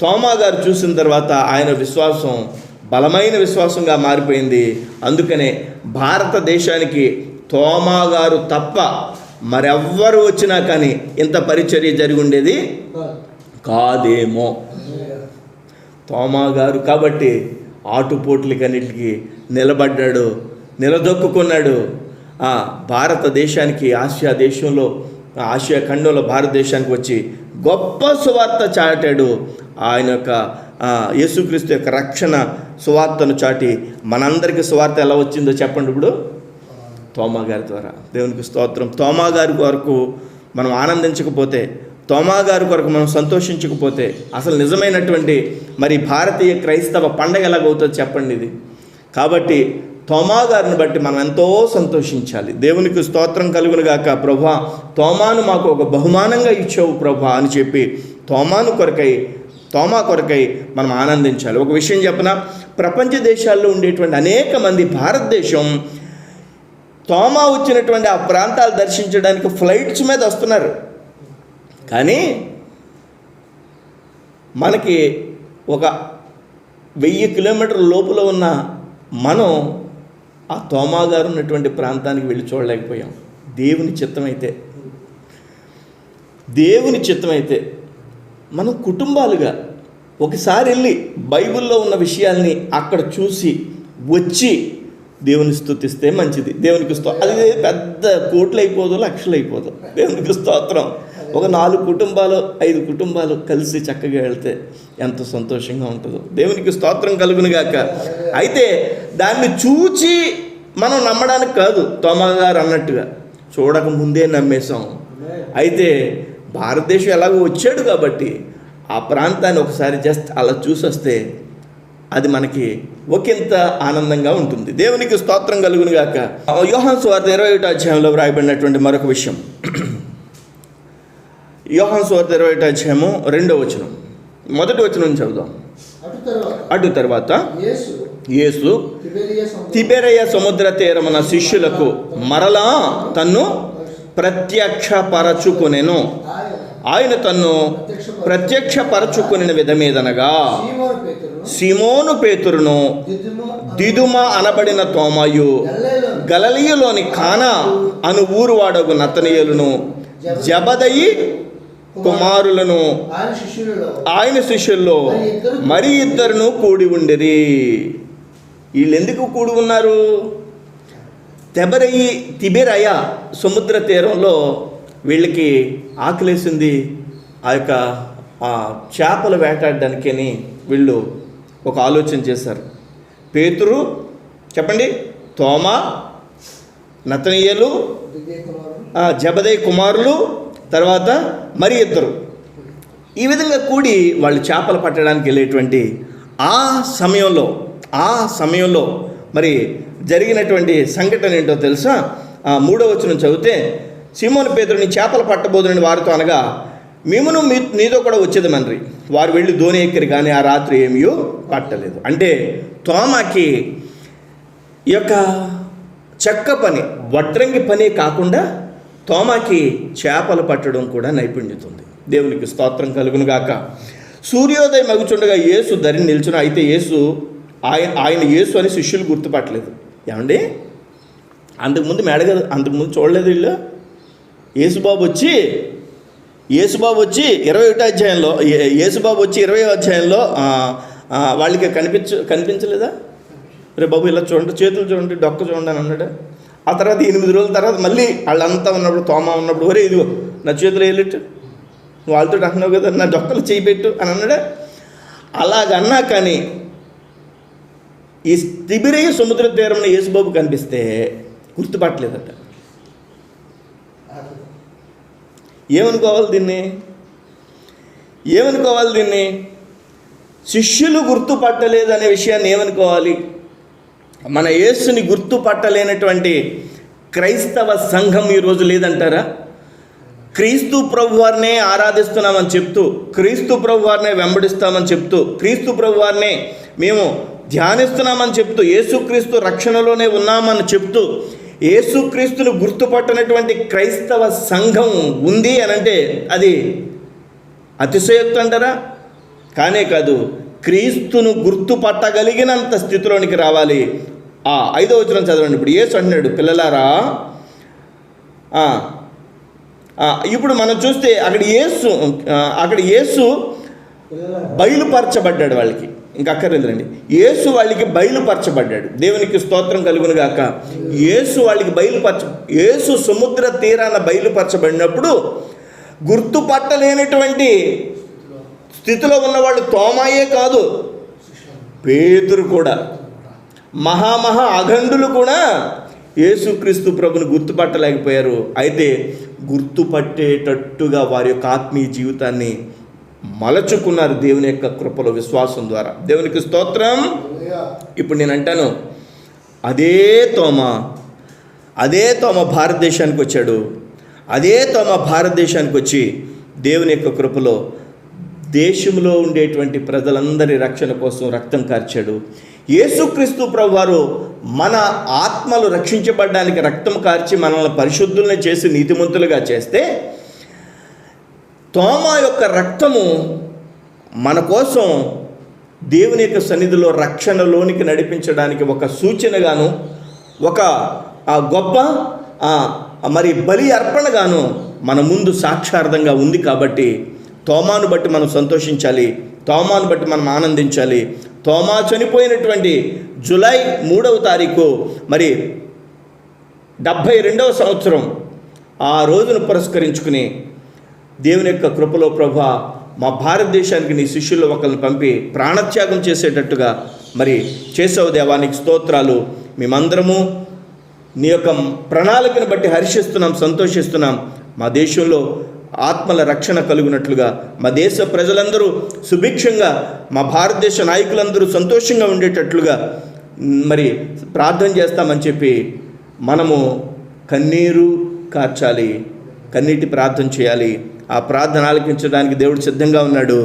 తోమా గారు చూసిన తర్వాత ఆయన విశ్వాసం బలమైన విశ్వాసంగా మారిపోయింది. అందుకనే భారతదేశానికి తోమా గారు తప్ప మరెవ్వరు వచ్చినా కానీ ఇంత పరిచర్య జరిగి ఉండేది కాదేమో. తోమా గారు కాబట్టి ఆటుపోట్లకన్నిటికీ నిలబడ్డాడు, నిలదొక్కున్నాడు. భారతదేశానికి ఆసియా ఖండంలో భారతదేశానికి వచ్చి గొప్ప సువార్త చాటాడు. ఆయన యొక్క యేసుక్రీస్తు యొక్క రక్షణ సువార్తను చాటి మనందరికీ సువార్త ఎలా వచ్చిందో చెప్పండి. ఇప్పుడు తోమా గారి ద్వారా. దేవునికి స్తోత్రం. తోమా గారి కొరకు మనం ఆనందించకపోతే, తోమా గారి కొరకు మనం సంతోషించకపోతే అసలు నిజమైనటువంటి మరి భారతీయ క్రైస్తవ పండగ ఎలాగవుతుందో చెప్పండి ఇది. కాబట్టి తోమా గారిని బట్టి మనం ఎంతో సంతోషించాలి. దేవునికి స్తోత్రం కలుగును గాక. ప్రభా, తోమాను మాకు ఒక బహుమానంగా ఇచ్చావు ప్రభా అని చెప్పి తోమా కొరకై మనం ఆనందించాలి. ఒక విషయం చెప్పనా, ప్రపంచ దేశాల్లో ఉండేటువంటి అనేక మంది భారతదేశం తోమా వచ్చినటువంటి ఆ ప్రాంతాలు దర్శించడానికి ఫ్లైట్స్ మీద వస్తున్నారు. కానీ మనకి ఒక 1000 కిలోమీటర్ల లోపల ఉన్న మనం ఆ తోమా గారు ఉన్నటువంటి ప్రాంతానికి వెళ్ళి చూడలేకపోయాం. దేవుని చిత్తమైతే మనం కుటుంబాలుగా ఒకసారి వెళ్ళి బైబిల్లో ఉన్న విషయాల్ని అక్కడ చూసి వచ్చి దేవుని స్తుతిస్తే మంచిది. దేవునికి అది పెద్ద కోట్లు అయిపోదు, లక్షలు అయిపోదు. దేవునికి స్తోత్రం. ఒక 4 కుటుంబాలు 5 కుటుంబాలు కలిసి చక్కగా వెళ్తే ఎంత సంతోషంగా ఉంటుందో. దేవునికి స్తోత్రం కలుగును గాక. అయితే దాన్ని చూచి మనం నమ్మడానికి కాదు, తోమా గారు అన్నట్టుగా చూడక ముందే నమ్మేశాం. అయితే భారతదేశం ఎలాగో వచ్చాడు కాబట్టి ఆ ప్రాంతాన్ని ఒకసారి జస్ట్ అలా చూసొస్తే అది మనకి ఒకంత ఆనందంగా ఉంటుంది. దేవునికి స్తోత్రం కలుగును గాక. యోహాను సువార్త 21వ అధ్యాయంలో వ్రాయబడినటువంటి మరొక విషయం. యోహాను సువార్త 21వ అధ్యాయము 2వ వచనం, 1వ వచనం చదువుదాం. అటు తర్వాత యేసు తిబెరయ సముద్ర తీరమున శిష్యులకు మరలా తన్ను ప్రత్యక్షపరచుకొనెను. ఆయన తన్ను ప్రత్యక్షపరచుకొనిన విధమేదనగా సీమోను పేతురును, దిదుమ అనబడిన తోమాయు, గలిలయలోని కానా అను ఊరువాడగు నతనయేలును, జబదయి కుమారులను ఆయన శిష్యుల్లో మరి 2 కూడి ఉండిరి. వీళ్ళు ఎందుకు కూడి ఉన్నారు? తిబెరయ సముద్ర తీరంలో వీళ్ళకి ఆకలేసింది. ఆ యొక్క చేపలు వేటాడడానికని వీళ్ళు ఒక ఆలోచన చేశారు. పేతురు చెప్పండి, తోమా, నతనయేలు, జబదయి కుమారులు, తర్వాత మరి 2 ఈ విధంగా కూడి వాళ్ళు చేపలు పట్టడానికి వెళ్ళేటువంటి ఆ సమయంలో మరి జరిగినటువంటి సంఘటన ఏంటో తెలుసా? 3వ వచనం చదివితే, సీమోను పేతురుని చేపలు పట్టబోదునని వారితో అనగా, మేమును నీతో కూడా వచ్చేదమని వారు వెళ్ళి దోణి ఎక్కిరి, కానీ ఆ రాత్రి ఏమీ పట్టలేదు. అంటే తోమాకి ఈ యొక్క చెక్క పని, వడ్రంగి పనే కాకుండా తోమాకి చేపలు పట్టడం కూడా నైపుణ్యత ఉంది. దేవునికి స్తోత్రం కలుగును గాక. సూర్యోదయం మగుచుండగా యేసు ధరిని నిల్చున్న, అయితే ఆయన యేసు అని శిష్యులు గుర్తుపట్టలేదు. ఏమండి, అంతకుముందు అంతకుముందు చూడలేదు వీళ్ళు. యేసుబాబు వచ్చి 21వ అధ్యాయంలో యేసుబాబు వచ్చి 20వ అధ్యాయంలో వాళ్ళకి కనిపించలేదా? రే బాబు ఇలా చూడండి, చేతులు చూడండి, డొక్క చూడండి అని అన్నాడు. ఆ తర్వాత 8 రోజుల తర్వాత మళ్ళీ వాళ్ళంతా ఉన్నప్పుడు, తోమా ఉన్నప్పుడు, ఒరే ఇదిగో నా చేతులు వేయలేట్టు, వాళ్ళతో అంటున్నావు కదా, నా డొక్కలు చేయి పెట్టు అని అన్నాడా? అలాగన్నా కానీ ఈ తిబిరీ సముద్ర తీరంలో యేసుబాబు కనిపిస్తే గుర్తుపట్టలేదట. ఏమనుకోవాలి దీన్ని? శిష్యులు గుర్తుపట్టలేదు అనే విషయాన్ని ఏమనుకోవాలి? మన యేసుని గుర్తుపట్టలేనటువంటి క్రైస్తవ సంఘం ఈరోజు లేదంటారా? క్రీస్తు ప్రభువారినే ఆరాధిస్తున్నామని చెప్తూ, క్రీస్తు ప్రభువారినే వెంబడిస్తామని చెప్తూ, క్రీస్తు ప్రభువారినే మేము ధ్యానిస్తున్నామని చెప్తూ, యేసుక్రీస్తు రక్షణలోనే ఉన్నామని చెప్తూ, యేసుక్రీస్తును గుర్తుపట్టనటువంటి క్రైస్తవ సంఘం ఉంది అని అంటే అది అతిశయోక్తి అంటారా? కానే కాదు, క్రీస్తును గుర్తుపట్టగలిగినంత స్థితిలోనికి రావాలి. 5వ వచనం చదవండి. ఇప్పుడు యేసు అంటున్నాడు, పిల్లలారా, ఇప్పుడు మనం చూస్తే అక్కడ యేసు బయలుపరచబడ్డాడు వాళ్ళకి. ఇంకా అక్కర్లేదండి, యేసు వాళ్ళకి బయలుపరచబడ్డాడు. దేవునికి స్తోత్రం కలుగును గాక. యేసు సముద్ర తీరాన బయలుపరచబడినప్పుడు గుర్తుపట్టలేనటువంటి స్థితిలో ఉన్నవాళ్ళు తోమాయే కాదు, పేతురు కూడా, మహా అఖండులు కూడా యేసుక్రీస్తు ప్రభుని గుర్తుపట్టలేకపోయారు. అయితే గుర్తుపట్టేటట్టుగా వారి యొక్క ఆత్మీయ జీవితాన్ని మలచుకున్నారు దేవుని యొక్క కృపలో, విశ్వాసం ద్వారా. దేవునికి స్తోత్రం. ఇప్పుడు నేను అంటాను, అదే తోమ భారతదేశానికి వచ్చాడు. అదే తోమ భారతదేశానికి వచ్చి దేవుని యొక్క కృపలో దేశంలో ఉండేటువంటి ప్రజలందరి రక్షణ కోసం రక్తం కార్చాడు. యేసుక్రీస్తు ప్రభువారు మన ఆత్మలు రక్షించబడడానికి రక్తం కార్చి మనల్ని పరిశుద్ధుల్ని చేసి నీతిమంతులుగా చేస్తే, తోమా యొక్క రక్తము మన కోసం దేవుని యొక్క సన్నిధిలో రక్షణలోనికి నడిపించడానికి ఒక సూచనగాను, ఒక గొప్ప మరి బలి అర్పణగాను మన ముందు సాక్షార్థంగా ఉంది. కాబట్టి తోమాను బట్టి మనం సంతోషించాలి, తోమాను బట్టి మనం ఆనందించాలి. తోమా చనిపోయినటువంటి జూలై 3వ తారీఖు మరి 72వ సంవత్సరం ఆ రోజును పురస్కరించుకుని దేవుని యొక్క కృపలో, ప్రభువా మా భారతదేశానికి నీ శిష్యుల్లో ఒకరిని పంపి ప్రాణత్యాగం చేసేటట్టుగా మరి చేసావు దేవా, నీకు స్తోత్రాలు. మేమందరము నీ యొక్క ప్రణాళికను బట్టి హర్షిస్తున్నాం, సంతోషిస్తున్నాం. మా దేశంలో ఆత్మల రక్షణ కలుగునట్లుగా, మా దేశ ప్రజలందరూ సుభిక్షంగా, మా భారతదేశ నాయకులందరూ సంతోషంగా ఉండేటట్లుగా మరి ప్రార్థన చేస్తామని చెప్పి మనము కన్నీరు కార్చాలి, కన్నీటి ప్రార్థన చేయాలి. ఆ ప్రార్థన ఆలకించడానికి దేవుడు సిద్ధంగా ఉన్నాడు.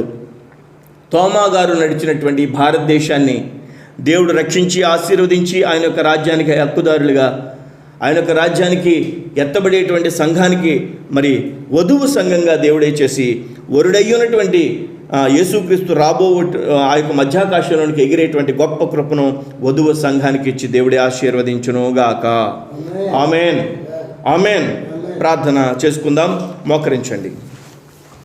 తోమా గారు నడిచినటువంటి భారతదేశాన్ని దేవుడు రక్షించి ఆశీర్వదించి ఆయన యొక్క రాజ్యానికి హక్కుదారులుగా, ఆయన యొక్క రాజ్యానికి ఎత్తబడేటువంటి సంఘానికి మరి వధువు సంఘంగా దేవుడే చేసి, వరుడయ్యున్నటువంటి యేసుక్రీస్తు ఆ యొక్క మధ్యాకాశంలోనికి ఎగిరేటువంటి గొప్ప కృపను వధువు సంఘానికి ఇచ్చి దేవుడే ఆశీర్వదించునుగాక. ఆమెన్. ప్రార్థన చేసుకుందాం, మోకరించండి.